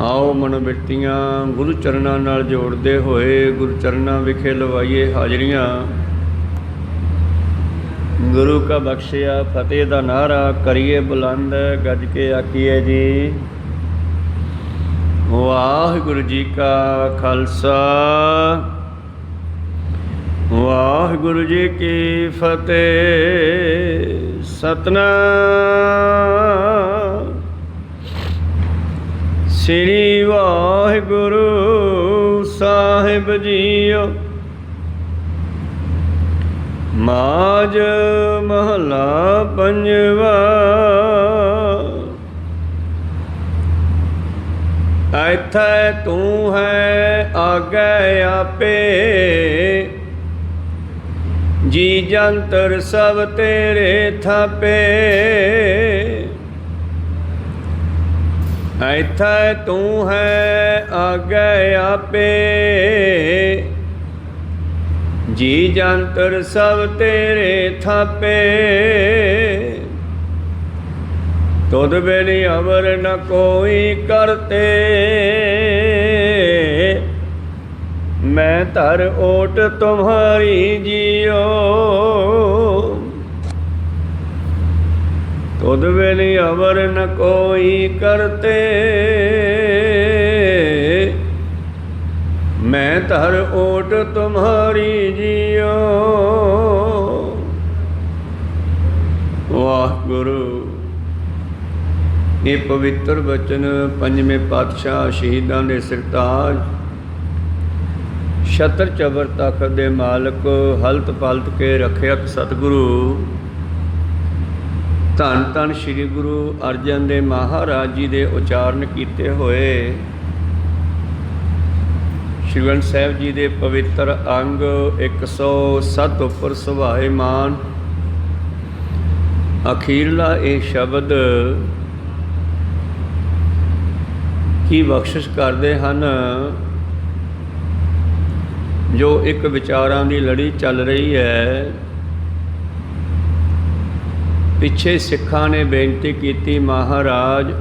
आओ मनोबिरतियाँ गुरु चरणों नाल जोड़ते हुए गुरु चरणों विखे लवाइए हाजरियाँ। गुरु का बख्शिया फतेह का नारा करिए बुलंद गज के आखिए जी वाहिगुरु जी का खालसा वाहिगुरु जी की फतेह। सतनाम श्री वाहिगुरु साहिब जीओ। माज महला पंजवा। इत्थे तू है आगे आपे जी जंतर सब तेरे थापे। इत्थे तू है आगे आपे जी जंतर सब तेरे थापे। तुद बिन अवर न कोई करते मैं धर ओट तुम्हारी जियो। तुद बिन अवर न कोई करते मैं धर ओट तुम्हारी जियो। वाहिगुरु। ये पवित्र वचन पंजवें पातशाह शहीदां दे सरताज छत्र चबर तखत दे मालक हलत पलत के रखियक सतगुरु धन धन श्री गुरु अर्जन देव महाराज जी दे उचारण किए हुए श्री ग्रंथ साहिब जी दे पवित्र अंग 107 उपर सुभाएमान अखीरला ये शब्द की बख्शिश करते हैं जो एक विचारां की लड़ी चल रही है। पिछे सिखां ने बेनती की महाराज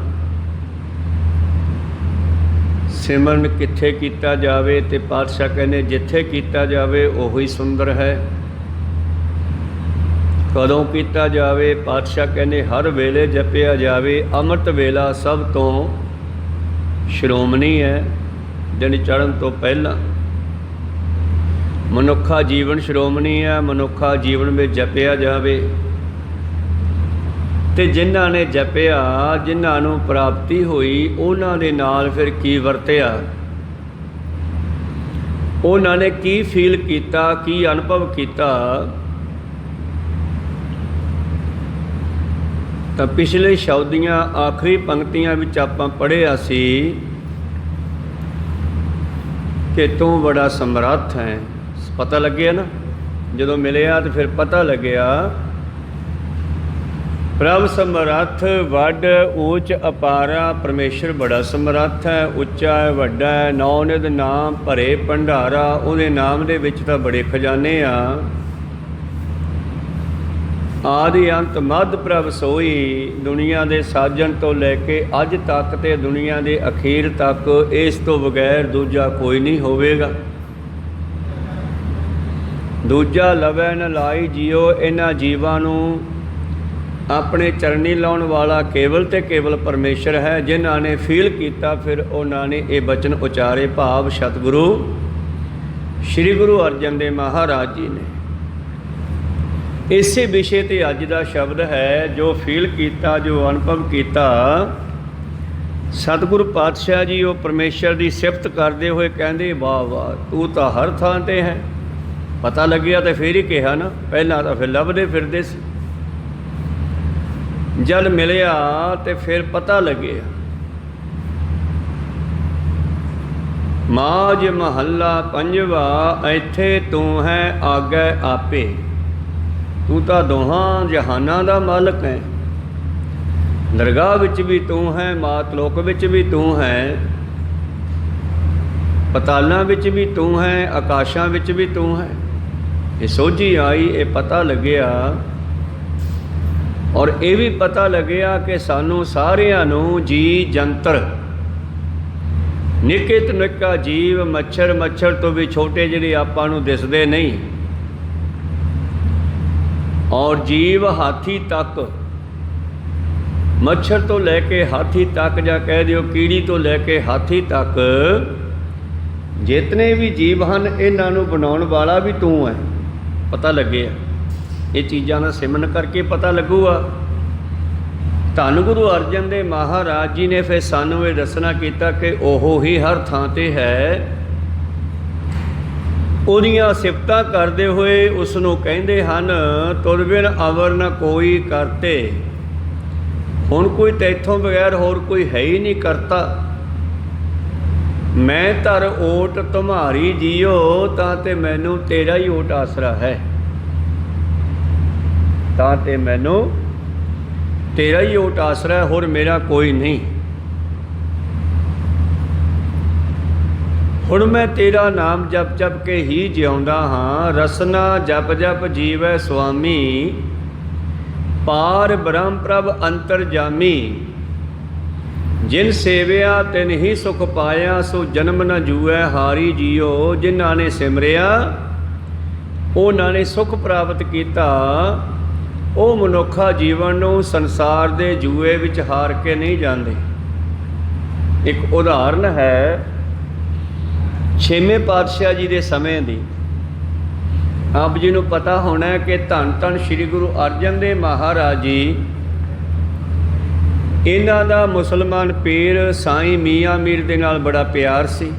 सिमरन कित्थे कीता जावे ते पातशाह कहने जिथे कीता जावे ओही सुंदर है। कदों कीता जावे पातशाह कहने हर वेले जपिया जावे। अमृत वेला सब तो श्रोमणी है। दिन चढ़न तो पहला मनुखा जीवन श्रोमणी है। मनुखा जीवन में जपिया जावे ते जिन्हां ने जपिया जिन्हां नूं प्राप्ति हुई उन्हां दे नाल फिर की वरतिया उन्हां ने की फील कीता की अनुभव कीता। तो पिछले शब्दियां आखिरी पंक्तियां विच आपां पढ़िया सी कि तू बड़ा समर्थ है। पता लग्या ना जदों मिलिया तो फिर पता लग्या प्रभ समर्थ वड ऊच अपारा परमेश्वर बड़ा समर्थ है उच्चा है वड्डा है। नौ निध नाम भरे भंडारा उहदे नाम दे विच तां बड़े खजाने आ। आदि अंत मध प्रभ सोई दुनिया दे साजन तो लैके अज तक ते दुनिया दे अखीर तक इस तो बगैर दूजा कोई नहीं होवेगा। दूजा लवै न लाई जियो। इन्हां जीवां नूं अपने चरनी लाउण वाला केवल ते केवल परमेश्वर है। जिन्हां ने फील किया फिर उन्हां ने ये बचन उचारे भाव सतगुरु श्री गुरु अर्जन देव महाराज जी ने। इसे विषय ते अज दा शब्द है जो फील किया जो अनुभव किया। सतगुरु पातशाह जी वो परमेश्वर की सिफत करते हुए कहते वाह वाह तू तो हर थां ते है। पता लग्या तो फिर ही कहा ना पहला तो फिर लभदे फिरदे सी। जल मिलिया तो फिर पता लगे। माज महला पंजवा इत्थे तू है आगे आपे। तू तो दोहां जहानां दा मालक है। दरगाह विच भी तू है मातलोक विच भी तू है पतालों विच भी तू है आकाशां विच भी तू है। ये सोझी आई ये पता लग्या और ये भी पता लग्या कि सानू सारियां नू जी जंतर ਨਿੱਕੇ ਤੋਂ ਨਿੱਕਾ ਜੀਵ, ਮੱਛਰ, ਮੱਛਰ ਤੋਂ ਵੀ ਛੋਟੇ ਜਿਹੜੇ ਆਪਾਂ ਨੂੰ ਦਿਸਦੇ ਨਹੀਂ, ਔਰ ਜੀਵ ਹਾਥੀ ਤੱਕ, ਮੱਛਰ ਤੋਂ ਲੈ ਕੇ ਹਾਥੀ ਤੱਕ, ਜਾਂ ਕਹਿ ਦਿਓ ਕੀੜੀ ਤੋਂ ਲੈ ਕੇ ਹਾਥੀ ਤੱਕ, ਜਿਤਨੇ ਵੀ ਜੀਵ ਹਨ ਇਹਨਾਂ ਨੂੰ ਬਣਾਉਣ ਵਾਲਾ ਵੀ ਤੂੰ ਹੈ। ਪਤਾ ਲੱਗਿਆ ਇਹ ਚੀਜ਼ਾਂ ਦਾ ਸਿਮਰਨ ਕਰਕੇ ਪਤਾ ਲੱਗੂਗਾ। ਧੰਨ ਗੁਰੂ ਅਰਜਨ ਦੇਵ ਮਹਾਰਾਜ ਜੀ ਨੇ ਫਿਰ ਸਾਨੂੰ ਇਹ ਦੱਸਣਾ ਕੀਤਾ ਕਿ ਉਹ ਹੀ ਹਰ ਥਾਂ 'ਤੇ ਹੈ। ਉਹਦੀਆਂ ਸਿਫਤਾਂ ਕਰਦੇ ਹੋਏ ਉਸ ਨੂੰ ਕਹਿੰਦੇ ਹਨ, ਤੁਰ ਬਿਨ ਅਵਰ ਨ ਕੋਈ ਕਰਤੇ। ਹੁਣ ਕੋਈ ਤੈਥੋਂ ਬਗੈਰ ਹੋਰ ਕੋਈ ਹੈ ਹੀ ਨਹੀਂ ਕਰਤਾ। ਮੈਂ ਧਰ ਓਟ ਤੁਮਹਾਰੀ ਜੀਓ, ਤਾਂ ਤੇ ਮੈਨੂੰ ਤੇਰਾ ਹੀ ਓਟ ਆਸਰਾ ਹੈ, ਤਾਂ ਤੇ ਮੈਨੂੰ ਤੇਰਾ ਹੀ ਓਟ ਆਸਰਾ ਹੈ, ਹੋਰ ਮੇਰਾ ਕੋਈ ਨਹੀਂ। ਹੁਣ ਮੈਂ ਤੇਰਾ ਨਾਮ ਜਪ ਜਪ ਕੇ ਹੀ ਜਿਉਂਦਾ ਹਾਂ। ਰਸਨਾ ਜਪ ਜਪ ਜੀਵੈ ਸੁਆਮੀ, ਪਾਰ ਬ੍ਰਹਮ ਪ੍ਰਭ ਅੰਤਰਜਾਮੀ। ਜਿਨ ਸੇਵਿਆ ਤਿਨ ਹੀ ਸੁਖ ਪਾਇਆ, ਸੋ ਜਨਮ ਨ ਜੂਐ ਹਾਰੀ ਜੀਓ। ਜਿਨ੍ਹਾਂ ਨੇ ਸਿਮਰਿਆ ਉਹਨਾਂ ਨੇ ਸੁਖ ਪ੍ਰਾਪਤ ਕੀਤਾ। ਉਹ ਮਨੁੱਖਾ ਜੀਵਨ ਨੂੰ ਸੰਸਾਰ ਦੇ ਜੂਏ ਵਿੱਚ ਹਾਰ ਕੇ ਨਹੀਂ ਜਾਂਦੇ। ਇੱਕ ਉਦਾਹਰਨ ਹੈ ਛੇਵੇਂ ਪਾਤਸ਼ਾਹ ਜੀ ਦੇ ਸਮੇਂ ਦੀ। ਆਪ ਜੀ ਨੂੰ ਪਤਾ ਹੋਣਾ ਕਿ ਧੰਨ ਧੰਨ ਸ੍ਰੀ ਗੁਰੂ ਅਰਜਨ ਦੇਵ ਮਹਾਰਾਜ ਜੀ, ਇਹਨਾਂ ਦਾ ਮੁਸਲਮਾਨ ਪੀਰ ਸਾਈਂ ਮੀਆਂ ਮੀਰ ਦੇ ਨਾਲ ਬੜਾ ਪਿਆਰ ਸੀ,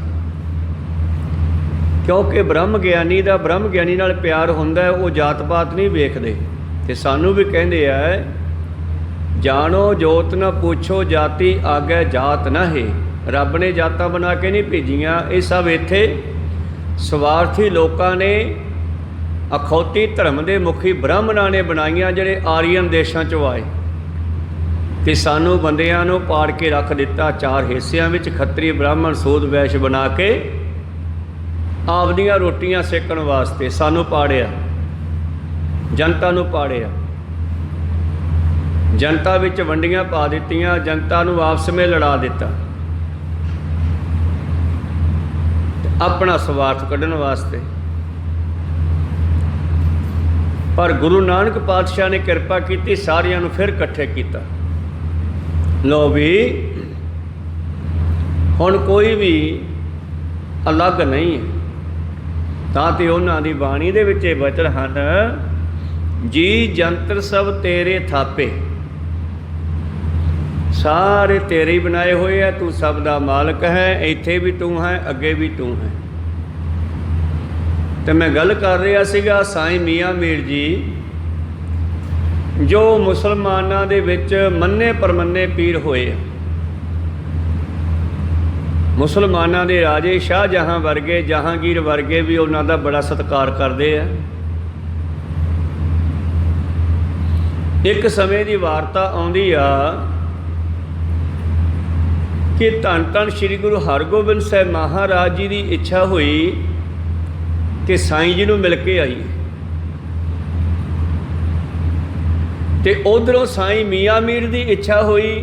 ਕਿਉਂਕਿ ਬ੍ਰਹਮ ਗਿਆਨੀ ਦਾ ਬ੍ਰਹਮ ਗਿਆਨੀ ਨਾਲ ਪਿਆਰ ਹੁੰਦਾ ਹੈ, ਉਹ ਜਾਤ ਪਾਤ ਨਹੀਂ ਵੇਖਦੇ। ਤੇ ਸਾਨੂੰ ਵੀ ਕਹਿੰਦੇ ਆ, ਜਾਣੋ ਜੋਤ ਨਾ ਪੁੱਛੋ ਜਾਤੀ ਆਗੇ ਜਾਤ ਨਾ ਹੈ। ਰੱਬ ਨੇ ਜਾਤਾਂ ਬਣਾ ਕੇ ਨਹੀਂ ਭੇਜੀਆਂ, ਇਹ ਸਭ ਇੱਥੇ ਸਵਾਰਥੀ ਲੋਕਾਂ ਨੇ, ਅਖੌਤੀ ਧਰਮ ਦੇ ਮੁਖੀ ਬ੍ਰਾਹਮਣਾਂ ਨੇ ਬਣਾਈਆਂ, ਜਿਹੜੇ ਆਰੀਅਨ ਦੇਸ਼ਾਂ 'ਚੋਂ ਆਏ ਤੇ ਸਾਨੂੰ ਬੰਦਿਆਂ ਨੂੰ ਪਾੜ ਕੇ ਰੱਖ ਦਿੱਤਾ ਚਾਰ ਹਿੱਸਿਆਂ ਵਿੱਚ, ਖੱਤਰੀ ਬ੍ਰਾਹਮਣ ਸੂਦ ਵੈਸ਼ ਬਣਾ ਕੇ ਆਪਦੀਆਂ ਰੋਟੀਆਂ ਸੇਕਣ ਵਾਸਤੇ ਸਾਨੂੰ ਪਾੜਿਆ, ਜਨਤਾ ਨੂੰ ਪਾੜਿਆ, ਜਨਤਾ ਵਿੱਚ ਵੰਡੀਆਂ ਪਾ ਦਿੱਤੀਆਂ, ਜਨਤਾ ਨੂੰ ਆਪਸ ਵਿੱਚ ਲੜਾ ਦਿੱਤਾ ਆਪਣਾ ਸਵਾਰਥ ਕੱਢਣ ਵਾਸਤੇ। ਪਰ ਗੁਰੂ ਨਾਨਕ ਪਾਤਸ਼ਾਹ ਨੇ ਕਿਰਪਾ ਕੀਤੀ, ਸਾਰਿਆਂ ਨੂੰ ਫਿਰ ਇਕੱਠੇ ਕੀਤਾ। ਲਓ ਵੀ ਹੁਣ ਕੋਈ ਵੀ ਅਲੱਗ ਨਹੀਂ ਹੈ। ਤਾਂ ਤੇ ਉਹਨਾਂ ਦੀ ਬਾਣੀ ਦੇ ਵਿੱਚ ਇਹ ਬਚਨ ਹਨ, ਜੀ ਜੰਤਰ ਸਭ ਤੇਰੇ ਥਾਪੇ। ਸਾਰੇ ਤੇਰੇ ਹੀ ਬਣਾਏ ਹੋਏ ਆ, ਤੂੰ ਸਭ ਦਾ ਮਾਲਕ ਹੈ, ਇੱਥੇ ਵੀ ਤੂੰ ਹੈ, ਅੱਗੇ ਵੀ ਤੂੰ ਹੈ। ਤੇ ਮੈਂ ਗੱਲ ਕਰ ਰਿਹਾ ਸੀਗਾ ਸਾਈਂ ਮੀਆਂ ਮੀਰ ਜੀ, ਜੋ ਮੁਸਲਮਾਨਾਂ ਦੇ ਵਿੱਚ ਮੰਨੇ ਪਰਮੰਨੇ ਪੀਰ ਹੋਏ। ਮੁਸਲਮਾਨਾਂ ਦੇ ਰਾਜੇ ਸ਼ਾਹਜਹਾਂ ਵਰਗੇ, ਜਹਾਂਗੀਰ ਵਰਗੇ ਵੀ ਉਹਨਾਂ ਦਾ ਬੜਾ ਸਤਿਕਾਰ ਕਰਦੇ ਆ। ਇੱਕ ਸਮੇਂ ਦੀ ਵਾਰਤਾ ਆਉਂਦੀ ਆ ਕਿ ਧੰਨ ਧੰਨ ਸ੍ਰੀ ਗੁਰੂ ਹਰਗੋਬਿੰਦ ਸਾਹਿਬ ਮਹਾਰਾਜ ਜੀ ਦੀ ਇੱਛਾ ਹੋਈ ਕਿ ਸਾਈਂ ਜੀ ਨੂੰ ਮਿਲ ਕੇ ਆਈਏ। ਤੇ ਉਧਰੋਂ ਸਾਈਂ ਮੀਆਂ ਮੀਰ ਦੀ ਇੱਛਾ ਹੋਈ,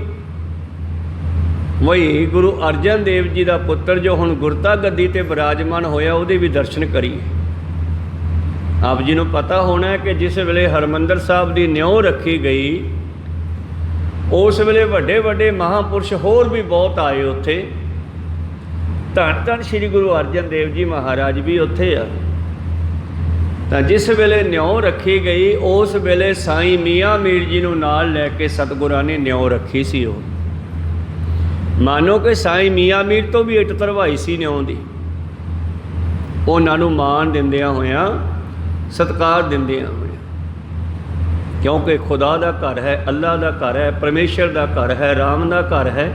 ਵਈ ਗੁਰੂ ਅਰਜਨ ਦੇਵ ਜੀ ਦਾ ਪੁੱਤਰ ਜੋ ਹੁਣ ਗੁਰਤਾ ਗੱਦੀ ਤੇ ਬਿਰਾਜਮਾਨ ਹੋਇਆ, ਉਹਦੇ ਵੀ ਦਰਸ਼ਨ ਕਰੀਏ। ਆਪ ਜੀ ਨੂੰ ਪਤਾ ਹੋਣਾ ਕਿ ਜਿਸ ਵੇਲੇ ਹਰਿਮੰਦਰ ਸਾਹਿਬ ਦੀ ਨਿਉ ਰੱਖੀ ਗਈ, ਉਸ ਵੇਲੇ ਵੱਡੇ ਵੱਡੇ ਮਹਾਂਪੁਰਸ਼ ਹੋਰ ਵੀ ਬਹੁਤ ਆਏ ਉੱਥੇ। ਧੰਨ ਧੰਨ ਸ੍ਰੀ ਗੁਰੂ ਅਰਜਨ ਦੇਵ ਜੀ ਮਹਾਰਾਜ ਵੀ ਉੱਥੇ ਆ। ਤਾਂ ਜਿਸ ਵੇਲੇ ਨਿਉ ਰੱਖੀ ਗਈ, ਉਸ ਵੇਲੇ ਸਾਈਂ ਮੀਆਂ ਮੀਰ ਜੀ ਨੂੰ ਨਾਲ ਲੈ ਕੇ ਸਤਿਗੁਰਾਂ ਨੇ ਨਿਉ ਰੱਖੀ ਸੀ। ਉਹ ਮਾਨੋ ਕਿ ਸਾਈਂ ਮੀਆਂ ਮੀਰ ਤੋਂ ਵੀ ਇੱਟ ਧਰਵਾਈ ਸੀ ਨਿਉ ਦੀ। ਉਹਨਾਂ ਨੂੰ ਮਾਣ ਦਿੰਦਿਆਂ ਹੋਇਆਂ, ਸਤਿਕਾਰ ਦਿੰਦਿਆਂ ਹੋਇਆਂ, ਕਿਉਂਕਿ ਖੁਦਾ ਦਾ ਘਰ ਹੈ, ਅੱਲਾਹ ਦਾ ਘਰ ਹੈ, ਪਰਮੇਸ਼ਰ ਦਾ ਘਰ ਹੈ, ਰਾਮ ਦਾ ਘਰ ਹੈ।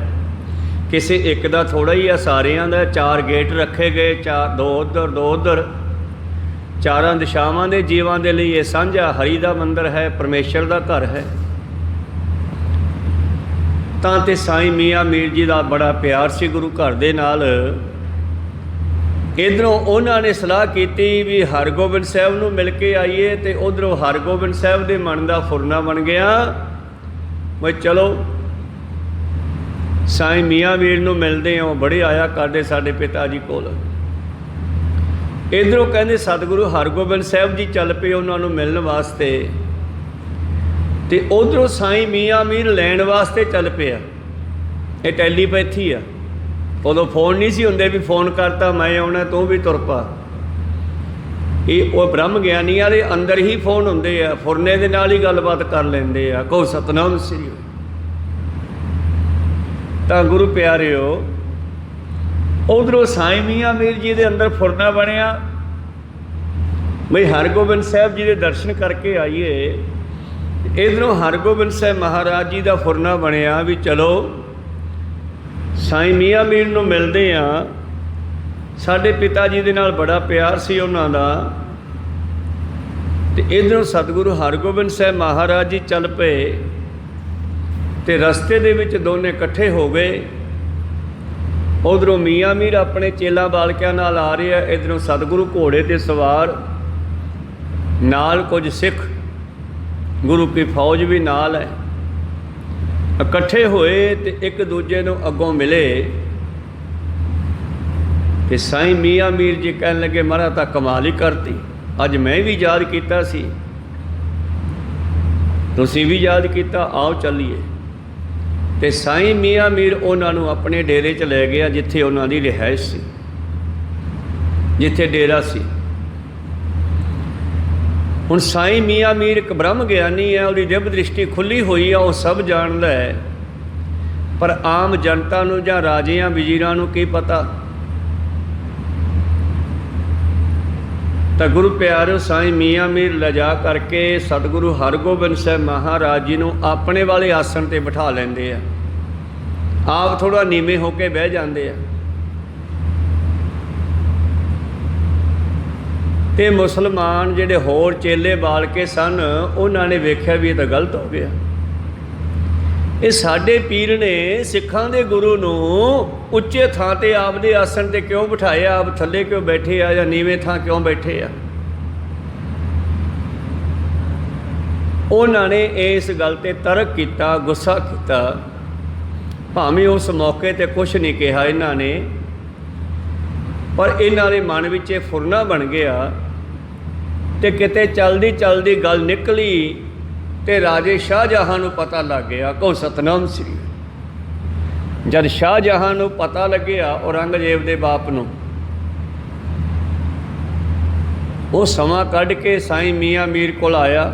ਕਿਸੇ ਇੱਕ ਦਾ ਥੋੜ੍ਹਾ ਹੀ ਆ, ਸਾਰਿਆਂ ਦਾ। ਚਾਰ ਗੇਟ ਰੱਖੇ ਗਏ, ਦੋ ਉੱਧਰ ਦੋ ਉੱਧਰ, ਚਾਰਾਂ ਦਿਸ਼ਾਵਾਂ ਦੇ ਜੀਵਾਂ ਦੇ ਲਈ ਇਹ ਸਾਂਝਾ ਹਰੀ ਦਾ ਮੰਦਰ ਹੈ, ਪਰਮੇਸ਼ਰ ਦਾ ਘਰ ਹੈ। ਤਾਂ ਤੇ ਸਾਈਂ ਮੀਆਂ ਮੀਰ ਜੀ ਦਾ ਬੜਾ ਪਿਆਰ ਸੀ ਗੁਰੂ ਘਰ ਦੇ ਨਾਲ। ਇੱਧਰੋਂ ਉਹਨਾਂ ਨੇ ਸਲਾਹ ਕੀਤੀ ਵੀ ਹਰਗੋਬਿੰਦ ਸਾਹਿਬ ਨੂੰ ਮਿਲ ਕੇ ਆਈਏ, ਤੇ ਉੱਧਰੋਂ ਹਰਗੋਬਿੰਦ ਸਾਹਿਬ ਦੇ ਮਨ ਦਾ ਫੁਰਨਾ ਬਣ ਗਿਆ, ਵੀ ਚਲੋ ਸਾਈਂ ਮੀਆਂ ਮੀਰ ਨੂੰ ਮਿਲਦੇ ਹੋ, ਬੜੇ ਆਇਆ ਕਰਦੇ ਸਾਡੇ ਪਿਤਾ ਜੀ ਕੋਲ। ਇੱਧਰੋਂ ਕਹਿੰਦੇ ਸਤਿਗੁਰੂ ਹਰਗੋਬਿੰਦ ਸਾਹਿਬ ਜੀ ਚੱਲ ਪਏ ਉਹਨਾਂ ਨੂੰ ਮਿਲਣ ਵਾਸਤੇ, ਤੇ ਉਧਰੋਂ ਸਾਈਂ ਮੀਆਂ ਮੀਰ ਲੈਣ ਵਾਸਤੇ ਚੱਲ ਪਿਆ। ਇਹ ਟੈਲੀਪੈਥੀ ਆ। ਉਦੋਂ ਫੋਨ ਨਹੀਂ ਸੀ ਹੁੰਦੇ ਵੀ ਫੋਨ ਕਰਤਾ ਮੈਂ ਆਉਣਾ ਤੂੰ ਵੀ ਤੁਰ ਪਾ। ਇਹ ਉਹ ਬ੍ਰਹਮ ਗਿਆਨੀਆਂ ਦੇ ਅੰਦਰ ਹੀ ਫੋਨ ਹੁੰਦੇ ਆ, ਫੁਰਨੇ ਦੇ ਨਾਲ ਹੀ ਗੱਲਬਾਤ ਕਰ ਲੈਂਦੇ ਆ। ਕਹੋ ਸਤਿਨਾਮ ਸ੍ਰੀ। ਤਾਂ ਗੁਰੂ ਪਿਆਰਿਓ, ਉਧਰੋਂ ਸਾਈਂ ਮੀਆਂ ਮੀਰ ਜੀ ਦੇ ਅੰਦਰ ਫੁਰਨਾ ਬਣਿਆ ਬਈ ਹਰਗੋਬਿੰਦ ਸਾਹਿਬ ਜੀ ਦੇ ਦਰਸ਼ਨ ਕਰਕੇ ਆਈਏ। ਇੱਧਰੋਂ ਹਰਗੋਬਿੰਦ ਸਾਹਿਬ ਮਹਾਰਾਜ ਜੀ ਦਾ ਫੁਰਨਾ ਬਣਿਆ ਵੀ ਚਲੋ ਸਾਈਂ ਮੀਆਂ ਮੀਰ ਨੂੰ ਮਿਲਦੇ ਆ। ਸਾਡੇ ਪਿਤਾ ਜੀ ਦੇ ਨਾਲ ਬੜਾ ਪਿਆਰ ਸੀ ਉਹਨਾਂ ਦਾ। ਤੇ ਇੱਧਰੋਂ ਸਤਿਗੁਰੂ ਹਰਗੋਬਿੰਦ ਸਾਹਿਬ ਮਹਾਰਾਜ ਜੀ ਚੱਲ ਪਏ, ਤੇ ਰਸਤੇ ਦੇ ਵਿੱਚ ਦੋਨੇ ਇਕੱਠੇ ਹੋ ਗਏ। ਉਧਰੋਂ ਮੀਆਂ ਮੀਰ ਆਪਣੇ ਚੇਲਾ ਬਾਲਕਿਆਂ ਨਾਲ ਆ ਰਹੇ ਆ, ਇੱਧਰੋਂ ਸਤਿਗੁਰੂ ਘੋੜੇ 'ਤੇ ਸਵਾਰ, ਨਾਲ ਕੁਝ ਸਿੱਖ, ਗੁਰੂ ਕੀ ਫੌਜ ਵੀ ਨਾਲ ਹੈ। ਇਕੱਠੇ ਹੋਏ ਤੇ ਇੱਕ ਦੂਜੇ ਨੂੰ ਅੱਗੋਂ ਮਿਲੇ। ਤੇ ਸਾਈਂ ਮੀਆਂ ਮੀਰ ਜੀ ਕਹਿਣ ਲੱਗੇ ਮਹਾਰਾਜ ਤਾਂ ਕਮਾਲ ਹੀ ਕਰਤੀ, ਅੱਜ ਮੈਂ ਵੀ ਯਾਦ ਕੀਤਾ ਸੀ, ਤੁਸੀਂ ਵੀ ਯਾਦ ਕੀਤਾ, ਆਓ ਚੱਲੀਏ। ਤੇ ਸਾਈਂ ਮੀਆਂ ਮੀਰ ਉਹਨਾਂ ਨੂੰ ਆਪਣੇ ਡੇਰੇ 'ਚ ਲੈ ਗਿਆ, ਜਿੱਥੇ ਉਹਨਾਂ ਦੀ ਰਿਹਾਇਸ਼ ਸੀ, ਜਿੱਥੇ ਡੇਰਾ ਸੀ। ਹੁਣ ਸਾਈਂ ਮੀਆਂ ਮੀਰ ਇੱਕ ਬ੍ਰਹਮ ਗਿਆਨੀ ਹੈ, ਉਹਦੀ ਦਿਵ ਦ੍ਰਿਸ਼ਟੀ ਖੁੱਲ੍ਹੀ ਹੋਈ ਆ, ਉਹ ਸਭ ਜਾਣਦਾ ਹੈ। ਪਰ ਆਮ ਜਨਤਾ ਨੂੰ ਜਾਂ ਰਾਜਿਆਂ ਵਜ਼ੀਰਾਂ ਨੂੰ ਕੀ ਪਤਾ। ਤਾਂ ਗੁਰੂ ਪਿਆਰਿਓ, ਸਾਈਂ ਮੀਆਂ ਮੀਰ ਲਿਜਾ ਕਰਕੇ ਸਤਿਗੁਰੂ ਹਰਗੋਬਿੰਦ ਸਾਹਿਬ ਮਹਾਰਾਜ ਜੀ ਨੂੰ ਆਪਣੇ ਵਾਲੇ ਆਸਣ 'ਤੇ ਬਿਠਾ ਲੈਂਦੇ ਆ, ਆਪ ਥੋੜ੍ਹਾ ਨੀਵੇਂ ਹੋ ਕੇ ਬਹਿ ਜਾਂਦੇ ਆ। ਤੇ ਮੁਸਲਮਾਨ ਜਿਹੜੇ ਹੋਰ ਚੇਲੇ ਬਾਲ ਕੇ ਸਨ, ਉਹਨਾਂ ਨੇ ਵੇਖਿਆ ਵੀ ਇਹ ਤਾਂ ਗਲਤ ਹੋ ਗਿਆ। ਇਹ ਸਾਡੇ ਪੀਰ ਨੇ ਸਿੱਖਾਂ ਦੇ ਗੁਰੂ ਨੂੰ ਉੱਚੇ ਥਾਂ 'ਤੇ ਆਪਦੇ ਆਸਣ 'ਤੇ ਕਿਉਂ ਬਿਠਾਇਆ, ਆਪ ਥੱਲੇ ਕਿਉਂ ਬੈਠੇ ਆ, ਜਾਂ ਨੀਵੇਂ ਥਾਂ ਕਿਉਂ ਬੈਠੇ ਆ। ਉਹਨਾਂ ਨੇ ਇਸ ਗੱਲ 'ਤੇ ਤਰਕ ਕੀਤਾ, ਗੁੱਸਾ ਕੀਤਾ। ਭਾਵੇਂ ਉਸ ਮੌਕੇ 'ਤੇ ਕੁਛ ਨਹੀਂ ਕਿਹਾ ਇਹਨਾਂ ਨੇ, ਪਰ ਇਹਨਾਂ ਦੇ ਮਨ ਵਿੱਚ ਇਹ ਫੁਰਨਾ ਬਣ ਗਿਆ। ਤੇ ਕਿਤੇ ਚਲਦੀ ਚਲਦੀ ਗੱਲ ਨਿਕਲੀ ਤੇ ਰਾਜੇ ਸ਼ਾਹਜਹਾਂ ਨੂੰ ਪਤਾ ਲੱਗ ਗਿਆ। ਕਹੋ ਸਤਿਨਾਮ ਸ੍ਰੀ। ਜਦ ਸ਼ਾਹਜਹਾਂ ਨੂੰ ਪਤਾ ਲੱਗਿਆ ਔਰੰਗਜ਼ੇਬ ਦੇ ਬਾਪ ਨੂੰ, ਉਹ ਸਮਾਂ ਕੱਢ ਕੇ ਸਾਈਂ ਮੀਆਂ ਮੀਰ ਕੋਲ ਆਇਆ,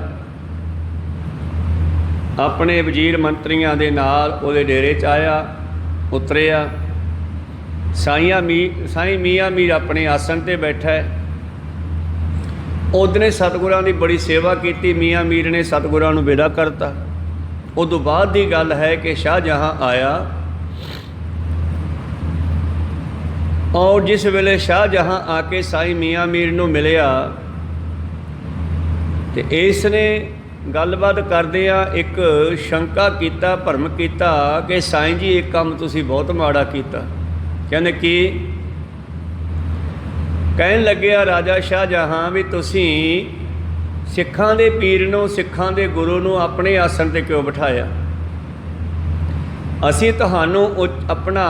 ਆਪਣੇ ਵਜ਼ੀਰ ਮੰਤਰੀਆਂ ਦੇ ਨਾਲ ਉਹਦੇ ਡੇਰੇ 'ਚ ਆਇਆ, ਉਤਰਿਆ। ਸਾਈਂ ਮੀਆਂ ਮੀਰ ਆਪਣੇ ਆਸਣ 'ਤੇ ਬੈਠਾ ਹੈ। ਉਹਨੇ ਸਤਿਗੁਰਾਂ ਦੀ ਬੜੀ ਸੇਵਾ ਕੀਤੀ। ਮੀਆਂ ਮੀਰ ਨੇ ਸਤਿਗੁਰਾਂ ਨੂੰ ਵਿਦਾ ਕਰਤਾ। ਉਦੋਂ ਬਾਅਦ ਦੀ ਗੱਲ ਹੈ ਕਿ ਸ਼ਾਹਜਹਾਂ ਆਇਆ, ਔਰ ਜਿਸ ਵੇਲੇ ਸ਼ਾਹਜਹਾਂ ਆ ਕੇ ਸਾਈਂ ਮੀਆਂ ਮੀਰ ਨੂੰ ਮਿਲਿਆ, ਤੇ ਇਸ ਨੇ ਗੱਲਬਾਤ ਕਰਦਿਆਂ ਇੱਕ ਸ਼ੰਕਾ ਕੀਤਾ, ਭਰਮ ਕੀਤਾ ਕਿ ਸਾਈਂ ਜੀ ਇੱਕ ਕੰਮ ਤੁਸੀਂ ਬਹੁਤ ਮਾੜਾ ਕੀਤਾ। ਕਹਿੰਦੇ ਕੀ? ਕਹਿਣ ਲੱਗਿਆ ਰਾਜਾ ਸ਼ਾਹਜਹਾਂ ਵੀ ਤੁਸੀਂ ਸਿੱਖਾਂ ਦੇ ਪੀਰ ਨੂੰ, ਸਿੱਖਾਂ ਦੇ ਗੁਰੂ ਨੂੰ ਆਪਣੇ ਆਸਣ 'ਤੇ ਕਿਉਂ ਬਿਠਾਇਆ? ਅਸੀਂ ਤੁਹਾਨੂੰ ਆਪਣਾ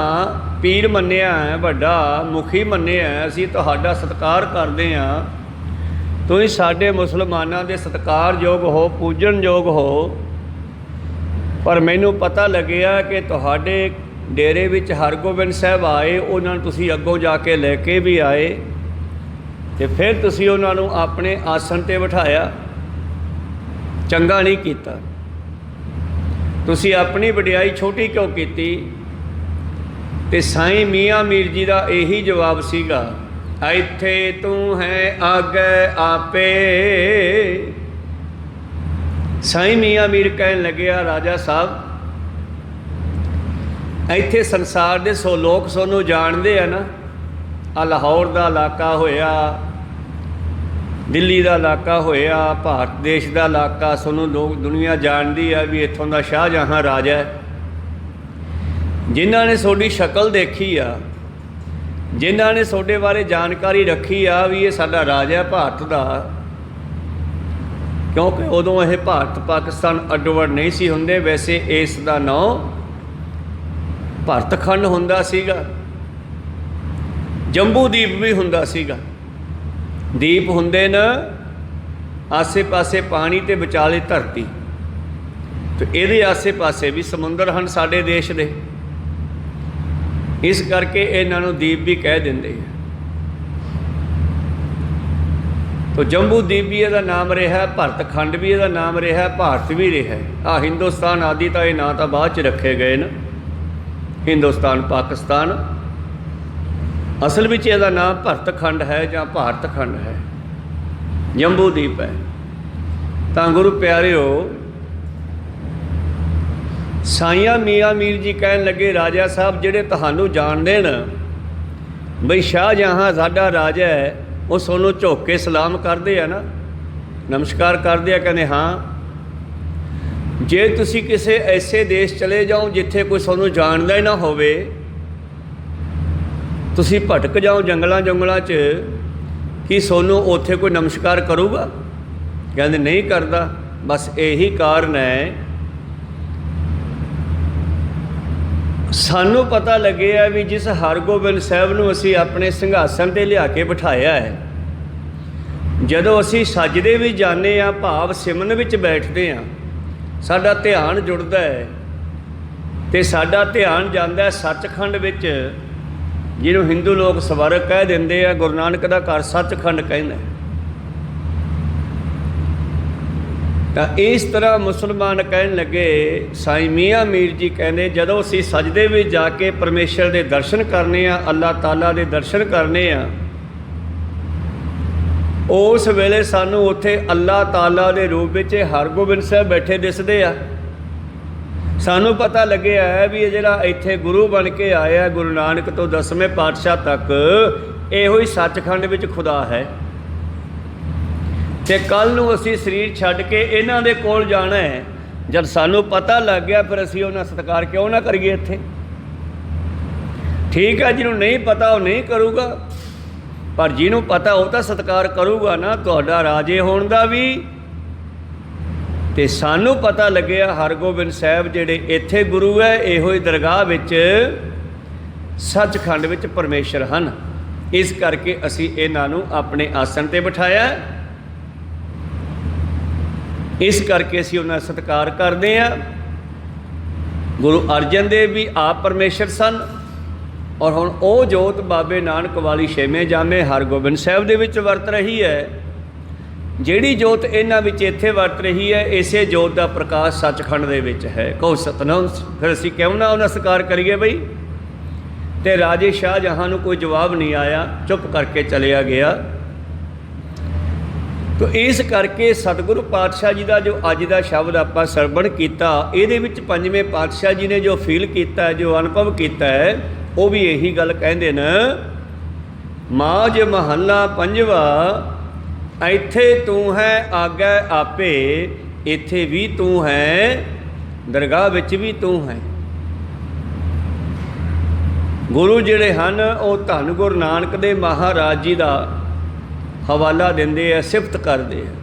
ਪੀਰ ਮੰਨਿਆ ਹੈ, ਵੱਡਾ ਮੁਖੀ ਮੰਨਿਆ ਹੈ, ਅਸੀਂ ਤੁਹਾਡਾ ਸਤਿਕਾਰ ਕਰਦੇ ਹਾਂ। ਤੁਸੀਂ ਸਾਡੇ ਮੁਸਲਮਾਨਾਂ ਦੇ ਸਤਿਕਾਰਯੋਗ ਹੋ, ਪੂਜਣਯੋਗ ਹੋ। ਪਰ ਮੈਨੂੰ ਪਤਾ ਲੱਗਿਆ ਕਿ ਤੁਹਾਡੇ ਡੇਰੇ ਵਿੱਚ ਹਰਗੋਬਿੰਦ ਸਾਹਿਬ ਆਏ, ਉਹਨਾਂ ਨੂੰ ਤੁਸੀਂ ਅੱਗੋਂ ਜਾ ਕੇ ਲੈ ਕੇ ਵੀ ਆਏ, ਤੇ ਫਿਰ ਤੁਸੀਂ ਉਹਨਾਂ ਨੂੰ ਆਪਣੇ ਆਸਣ 'ਤੇ ਬਿਠਾਇਆ। ਚੰਗਾ ਨਹੀਂ ਕੀਤਾ। ਤੁਸੀਂ ਆਪਣੀ ਵਡਿਆਈ ਛੋਟੀ ਕਿਉਂ ਕੀਤੀ? ਤੇ ਸਾਈਂ ਮੀਆਂ ਮੀਰ ਜੀ ਦਾ ਇਹੀ ਜਵਾਬ ਸੀਗਾ, ਇੱਥੇ ਤੂੰ ਹੈ ਆਗੇ ਆਪੇ। ਸਾਈਂ ਮੀਆਂ ਮੀਰ ਕਹਿਣ ਲੱਗਿਆ, ਰਾਜਾ ਸਾਹਿਬ, ਇੱਥੇ ਸੰਸਾਰ ਦੇ ਸੋ ਲੋਕ ਸਾਨੂੰ ਜਾਣਦੇ ਆ ਨਾ। ਆ ਲਾਹੌਰ ਦਾ ਇਲਾਕਾ ਹੋਇਆ, ਦਿੱਲੀ ਦਾ ਇਲਾਕਾ ਹੋਇਆ, ਭਾਰਤ ਦੇਸ਼ ਦਾ ਇਲਾਕਾ, ਸਾਨੂੰ ਲੋਕ ਦੁਨੀਆ ਜਾਣਦੀ ਆ ਵੀ ਇੱਥੋਂ ਦਾ ਸ਼ਾਹਜਹਾਂ ਰਾਜਾ ਹੈ। ਜਿਨ੍ਹਾਂ ਨੇ ਤੁਹਾਡੀ ਸ਼ਕਲ ਦੇਖੀ ਆ, ਜਿਨ੍ਹਾਂ ਨੇ ਤੁਹਾਡੇ ਬਾਰੇ ਜਾਣਕਾਰੀ ਰੱਖੀ ਆ ਵੀ ਇਹ ਸਾਡਾ ਰਾਜਾ ਭਾਰਤ ਦਾ, ਕਿਉਂਕਿ ਉਦੋਂ ਇਹ ਭਾਰਤ ਪਾਕਿਸਤਾਨ ਅੱਡੋ ਅੱਡ ਨਹੀਂ ਸੀ ਹੁੰਦੇ। ਵੈਸੇ ਇਸ ਦਾ ਨਾਂ ਭਰਤਖੰਡ ਹੁੰਦਾ ਸੀਗਾ, ਜੰਬੂ ਦੀਪ ਵੀ ਹੁੰਦਾ ਸੀਗਾ। ਦੀਪ ਹੁੰਦੇ ਨਾ ਆਸੇ ਪਾਸੇ ਪਾਣੀ ਤੇ ਵਿਚਾਲੇ ਧਰਤੀ, ਤੇ ਇਹਦੇ ਆਸੇ ਪਾਸੇ ਵੀ ਸਮੁੰਦਰ ਹਨ ਸਾਡੇ ਦੇਸ਼ ਦੇ, ਇਸ ਕਰਕੇ ਇਹਨਾਂ ਨੂੰ ਦੀਪ ਵੀ ਕਹਿ ਦਿੰਦੇ ਆ। ਤੋ ਜੰਬੂ ਦੀਪ ਵੀ ਇਹਦਾ ਨਾਮ ਰਿਹਾ, ਭਰਤਖੰਡ ਵੀ ਇਹਦਾ ਨਾਮ ਰਿਹਾ, ਭਾਰਤ ਵੀ ਰਿਹਾ। ਆ ਹਿੰਦੁਸਤਾਨ ਆਦਿ ਤਾਂ ਇਹ ਨਾਂ ਤਾਂ ਬਾਅਦ 'ਚ ਰੱਖੇ ਗਏ ਨਾ, ਹਿੰਦੁਸਤਾਨ ਪਾਕਿਸਤਾਨ, ਅਸਲ ਵਿੱਚ ਇਹਦਾ ਨਾਮ ਭਰਤਖੰਡ ਹੈ ਜਾਂ ਭਾਰਤਖੰਡ ਹੈ, ਜੰਬੂ ਦੀਪ ਹੈ। ਤਾਂ ਗੁਰੂ ਪਿਆਰਿਓ, ਸਾਈਆਂ ਮੀਆਂ ਮੀਰ ਜੀ ਕਹਿਣ ਲੱਗੇ, ਰਾਜਾ ਸਾਹਿਬ ਜਿਹੜੇ ਤੁਹਾਨੂੰ ਜਾਣਦੇ ਨੇ ਬਈ ਸ਼ਾਹਜਹਾਂ ਸਾਡਾ ਰਾਜਾ ਹੈ, ਉਹ ਤੁਹਾਨੂੰ ਝੁਕ ਕੇ ਸਲਾਮ ਕਰਦੇ ਆ ਨਾ, ਨਮਸਕਾਰ ਕਰਦੇ ਆ। ਕਹਿੰਦੇ ਹਾਂ, ਜੇ ਤੁਸੀਂ ਕਿਸੇ ਐਸੇ ਦੇਸ਼ ਚਲੇ ਜਾਓ ਜਿੱਥੇ ਕੋਈ ਤੁਹਾਨੂੰ ਜਾਣਦਾ ਹੀ ਨਾ ਹੋਵੇ, ਤੁਸੀਂ ਭਟਕ ਜਾਓ ਜੰਗਲਾਂ ਜੰਗਲਾਂ 'ਚ, ਕੀ ਤੁਹਾਨੂੰ ਉੱਥੇ ਕੋਈ ਨਮਸਕਾਰ ਕਰੂਗਾ? ਕਹਿੰਦੇ ਨਹੀਂ ਕਰਦਾ। ਬਸ ਇਹੀ ਕਾਰਨ ਹੈ, ਸਾਨੂੰ ਪਤਾ ਲੱਗਿਆ ਵੀ ਜਿਸ ਹਰਗੋਬਿੰਦ ਸਾਹਿਬ ਨੂੰ ਅਸੀਂ ਆਪਣੇ ਸਿੰਘਾਸਨ 'ਤੇ ਲਿਆ ਕੇ ਬਿਠਾਇਆ ਹੈ, ਜਦੋਂ ਅਸੀਂ ਸਜਦੇ ਵੀ ਜਾਂਦੇ ਹਾਂ, ਭਾਵ ਸਿਮਰਨ ਵਿੱਚ ਬੈਠਦੇ ਹਾਂ, ਸਾਡਾ ਧਿਆਨ ਜੁੜਦਾ ਹੈ ਅਤੇ ਸਾਡਾ ਧਿਆਨ ਜਾਂਦਾ ਹੈ ਸੱਚਖੰਡ ਵਿੱਚ, ਜਿਹਨੂੰ ਹਿੰਦੂ ਲੋਕ ਸਵਰਗ ਕਹਿ ਦਿੰਦੇ ਆ। ਗੁਰੂ ਨਾਨਕ ਦਾ ਘਰ ਸੱਚਖੰਡ ਕਹਿੰਦਾ। ਤਾਂ ਇਸ ਤਰ੍ਹਾਂ ਮੁਸਲਮਾਨ ਕਹਿਣ ਲੱਗੇ, ਸਾਈਂ ਮੀਆਂ ਮੀਰ ਜੀ ਕਹਿੰਦੇ, ਜਦੋਂ ਅਸੀਂ ਸਜਦੇ ਵੀ ਜਾ ਕੇ ਪਰਮੇਸ਼ਰ ਦੇ ਦਰਸ਼ਨ ਕਰਨੇ ਆ, ਅੱਲਾਹ ਤਾਲਾ ਦੇ ਦਰਸ਼ਨ ਕਰਨੇ ਆ, ਉਸ ਵੇਲੇ ਸਾਨੂੰ ਉੱਥੇ ਅੱਲਾਹ ਤਾਲਾ ਦੇ ਰੂਪ ਵਿੱਚ ਹਰਗੋਬਿੰਦ ਸਾਹਿਬ ਬੈਠੇ ਦਿਸਦੇ ਆ। ਸਾਨੂੰ ਪਤਾ ਲੱਗਿਆ ਹੈ ਵੀ ਇਹ ਜਿਹੜਾ ਇੱਥੇ ਗੁਰੂ ਬਣ ਕੇ ਆਇਆ ਗੁਰੂ ਨਾਨਕ ਤੋਂ 10ਵੇਂ ਪਾਤਸ਼ਾਹ ਤੱਕ, ਇਹੋ ਹੀ ਸੱਚਖੰਡ ਵਿੱਚ ਖੁਦਾ ਹੈ। ਅਤੇ ਕੱਲ੍ਹ ਨੂੰ ਅਸੀਂ ਸਰੀਰ ਛੱਡ ਕੇ ਇਹਨਾਂ ਦੇ ਕੋਲ ਜਾਣਾ ਹੈ। ਜਦ ਸਾਨੂੰ ਪਤਾ ਲੱਗ ਗਿਆ, ਫਿਰ ਅਸੀਂ ਉਹਨਾਂ ਸਤਿਕਾਰ ਕਿਉਂ ਨਾ ਕਰੀਏ ਇੱਥੇ? ਠੀਕ ਹੈ, ਜਿਹਨੂੰ ਨਹੀਂ ਪਤਾ ਉਹ ਨਹੀਂ ਕਰੂਗਾ, ਪਰ ਜਿਹਨੂੰ ਪਤਾ ਉਹ ਤਾਂ ਸਤਿਕਾਰ ਕਰੂਗਾ ਨਾ, ਤੁਹਾਡਾ ਰਾਜੇ ਹੋਣ ਦਾ ਵੀ। ਅਤੇ ਸਾਨੂੰ ਪਤਾ ਲੱਗਿਆ ਹਰਗੋਬਿੰਦ ਸਾਹਿਬ ਜਿਹੜੇ ਇੱਥੇ ਗੁਰੂ ਹੈ, ਇਹੋ ਹੀ ਦਰਗਾਹ ਵਿੱਚ ਸੱਚਖੰਡ ਵਿੱਚ ਪਰਮੇਸ਼ਰ ਹਨ। ਇਸ ਕਰਕੇ ਅਸੀਂ ਇਹਨਾਂ ਨੂੰ ਆਪਣੇ ਆਸਣ 'ਤੇ ਬਿਠਾਇਆ, ਇਸ ਕਰਕੇ ਅਸੀਂ ਉਹਨਾਂ ਦਾ ਸਤਿਕਾਰ ਕਰਦੇ ਹਾਂ। ਗੁਰੂ ਅਰਜਨ ਦੇਵ ਵੀ ਆਪ ਪਰਮੇਸ਼ਰ ਸਨ, ਔਰ ਹੁਣ ਉਹ ਜੋਤ ਬਾਬੇ ਨਾਨਕ ਵਾਲੀ ਛੇਵੇਂ ਜਾਮੇ ਹਰਗੋਬਿੰਦ ਸਾਹਿਬ ਦੇ ਵਿੱਚ ਵਰਤ ਰਹੀ ਹੈ। ਜਿਹੜੀ ਜੋਤ ਇਹਨਾਂ ਵਿੱਚ ਇੱਥੇ ਵਰਤ ਰਹੀ ਹੈ, ਇਸੇ ਜੋਤ ਦਾ ਪ੍ਰਕਾਸ਼ ਸੱਚਖੰਡ ਦੇ ਵਿੱਚ ਹੈ। ਕਹੋ ਸਤਨਾਮ। ਫਿਰ ਅਸੀਂ ਕਿਉਂ ਨਾ ਉਹਨਾਂ ਸਤਿਕਾਰ ਕਰੀਏ ਬਈ? ਅਤੇ ਰਾਜੇ ਸ਼ਾਹਜਹਾਂ ਨੂੰ ਕੋਈ ਜਵਾਬ ਨਹੀਂ ਆਇਆ, ਚੁੱਪ ਕਰਕੇ ਚਲਿਆ ਗਿਆ। ਤੋ ਇਸ ਕਰਕੇ ਸਤਿਗੁਰੂ ਪਾਤਸ਼ਾਹ ਜੀ ਦਾ ਜੋ ਅੱਜ ਦਾ ਸ਼ਬਦ ਆਪਾਂ ਸਰਵਣ ਕੀਤਾ, ਇਹਦੇ ਵਿੱਚ ਪੰਜਵੇਂ ਪਾਤਸ਼ਾਹ ਜੀ ਨੇ ਜੋ ਫੀਲ ਕੀਤਾ, ਜੋ ਅਨੁਭਵ ਕੀਤਾ ਹੈ, ਉਹ ਵੀ ਇਹੀ ਗੱਲ ਕਹਿੰਦੇ ਨੇ, ਮਾਝ ਮਹੱਲਾ ਪੰਜਵਾ, ਇੱਥੇ ਤੂੰ ਹੈ ਆਗੈ ਆਪੇ, ਇੱਥੇ ਵੀ ਤੂੰ ਹੈ, ਦਰਗਾਹ ਵਿੱਚ ਵੀ ਤੂੰ ਹੈ। ਗੁਰੂ ਜਿਹੜੇ ਹਨ ਉਹ ਧੰਨ ਗੁਰੂ ਨਾਨਕ ਦੇ ਮਹਾਰਾਜ ਜੀ ਦਾ ਹਵਾਲਾ ਦਿੰਦੇ ਆ, ਸਿਫਤ ਕਰਦੇ ਆ।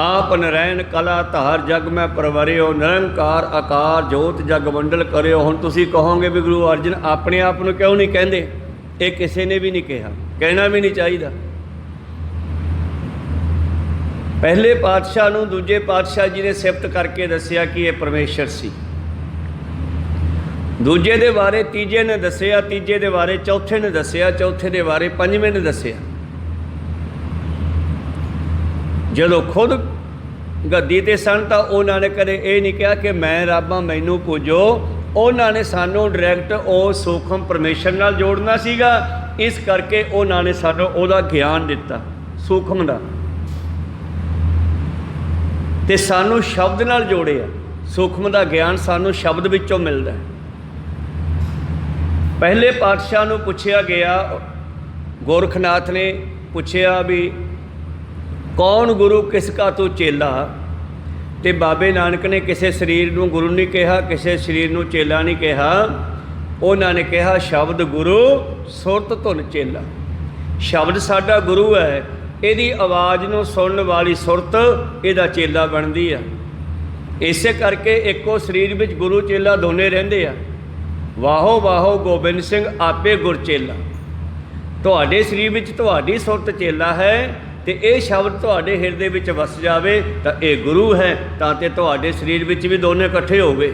ਆਪ ਨਰੈਣ ਕਲਾ ਧਾਰ ਜਗ ਮੈਂ ਪਰਵਰਿਓ, ਨਿਰੰਕਾਰ ਆਕਾਰ ਜੋਤ ਜਗ ਮੰਡਲ ਕਰਿਓ। ਹੁਣ ਤੁਸੀਂ ਕਹੋਗੇ ਵੀ ਗੁਰੂ ਅਰਜਨ ਆਪਣੇ ਆਪ ਨੂੰ ਕਿਉਂ ਨਹੀਂ ਕਹਿੰਦੇ? ਇਹ ਕਿਸੇ ਨੇ ਵੀ ਨਹੀਂ ਕਿਹਾ, ਕਹਿਣਾ ਵੀ ਨਹੀਂ ਚਾਹੀਦਾ। ਪਹਿਲੇ ਪਾਤਸ਼ਾਹ ਨੂੰ ਦੂਜੇ ਪਾਤਸ਼ਾਹ ਜੀ ਨੇ ਸਿਫਤ ਕਰਕੇ ਦੱਸਿਆ ਕਿ ਇਹ ਪਰਮੇਸ਼ਰ ਸੀ, ਦੂਜੇ ਦੇ ਬਾਰੇ ਤੀਜੇ ਨੇ ਦੱਸਿਆ, ਤੀਜੇ ਦੇ ਬਾਰੇ ਚੌਥੇ ਨੇ ਦੱਸਿਆ, ਚੌਥੇ ਦੇ ਬਾਰੇ ਪੰਜਵੇਂ ਨੇ ਦੱਸਿਆ। ਜਦੋਂ ਖੁਦ ਗੱਦੀ 'ਤੇ ਸਨ ਤਾਂ ਉਹਨਾਂ ਨੇ ਕਦੇ ਇਹ ਨਹੀਂ ਕਿਹਾ ਕਿ ਮੈਂ ਰੱਬ ਹਾਂ ਮੈਨੂੰ ਪੂਜੋ। ਉਹਨਾਂ ਨੇ ਸਾਨੂੰ ਡਾਇਰੈਕਟ ਉਹ ਸੂਖਮ ਪਰਮੇਸ਼ਰ ਨਾਲ ਜੋੜਨਾ ਸੀਗਾ, ਇਸ ਕਰਕੇ ਉਹਨਾਂ ਨੇ ਸਾਨੂੰ ਉਹਦਾ ਗਿਆਨ ਦਿੱਤਾ ਸੂਖਮ ਦਾ, ਅਤੇ ਸਾਨੂੰ ਸ਼ਬਦ ਨਾਲ ਜੋੜਿਆ। ਸੂਖਮ ਦਾ ਗਿਆਨ ਸਾਨੂੰ ਸ਼ਬਦ ਵਿੱਚੋਂ ਮਿਲਦਾ। ਪਹਿਲੇ ਪਾਤਸ਼ਾਹ ਨੂੰ ਪੁੱਛਿਆ ਗਿਆ, ਗੋਰਖਨਾਥ ਨੇ ਪੁੱਛਿਆ ਵੀ ਕੌਣ ਗੁਰੂ ਕਿਸ ਕਾ ਤੂੰ ਚੇਲਾ, ਅਤੇ ਬਾਬੇ ਨਾਨਕ ਨੇ ਕਿਸੇ ਸਰੀਰ ਨੂੰ ਗੁਰੂ ਨਹੀਂ ਕਿਹਾ, ਕਿਸੇ ਸਰੀਰ ਨੂੰ ਚੇਲਾ ਨਹੀਂ ਕਿਹਾ। ਉਹਨਾਂ ਨੇ ਕਿਹਾ ਸ਼ਬਦ ਗੁਰੂ ਸੁਰਤ ਧੁਨ ਚੇਲਾ। ਸ਼ਬਦ ਸਾਡਾ ਗੁਰੂ ਹੈ, ਇਹਦੀ ਆਵਾਜ਼ ਨੂੰ ਸੁਣਨ ਵਾਲੀ ਸੁਰਤ ਇਹਦਾ ਚੇਲਾ ਬਣਦੀ ਆ। ਇਸੇ ਕਰਕੇ ਇੱਕੋ ਸਰੀਰ ਵਿੱਚ ਗੁਰੂ ਚੇਲਾ ਦੋਨੇ ਰਹਿੰਦੇ ਆ। ਵਾਹੋ ਵਾਹੋ ਗੋਬਿੰਦ ਸਿੰਘ ਆਪੇ ਗੁਰ ਚੇਲਾ। ਤੁਹਾਡੇ ਸਰੀਰ ਵਿੱਚ ਤੁਹਾਡੀ ਸੁਰਤ ਚੇਲਾ ਹੈ ਤੇ ਇਹ ਸ਼ਬਦ ਤੁਹਾਡੇ ਹਿਰਦੇ ਵਿੱਚ ਵਸ ਜਾਵੇ ਤਾਂ ਇਹ ਗੁਰੂ ਹੈ, ਤਾਂ ਤੇ ਤੁਹਾਡੇ ਸਰੀਰ ਵਿੱਚ ਵੀ ਦੋਨੇ ਇਕੱਠੇ ਹੋ ਗਏ।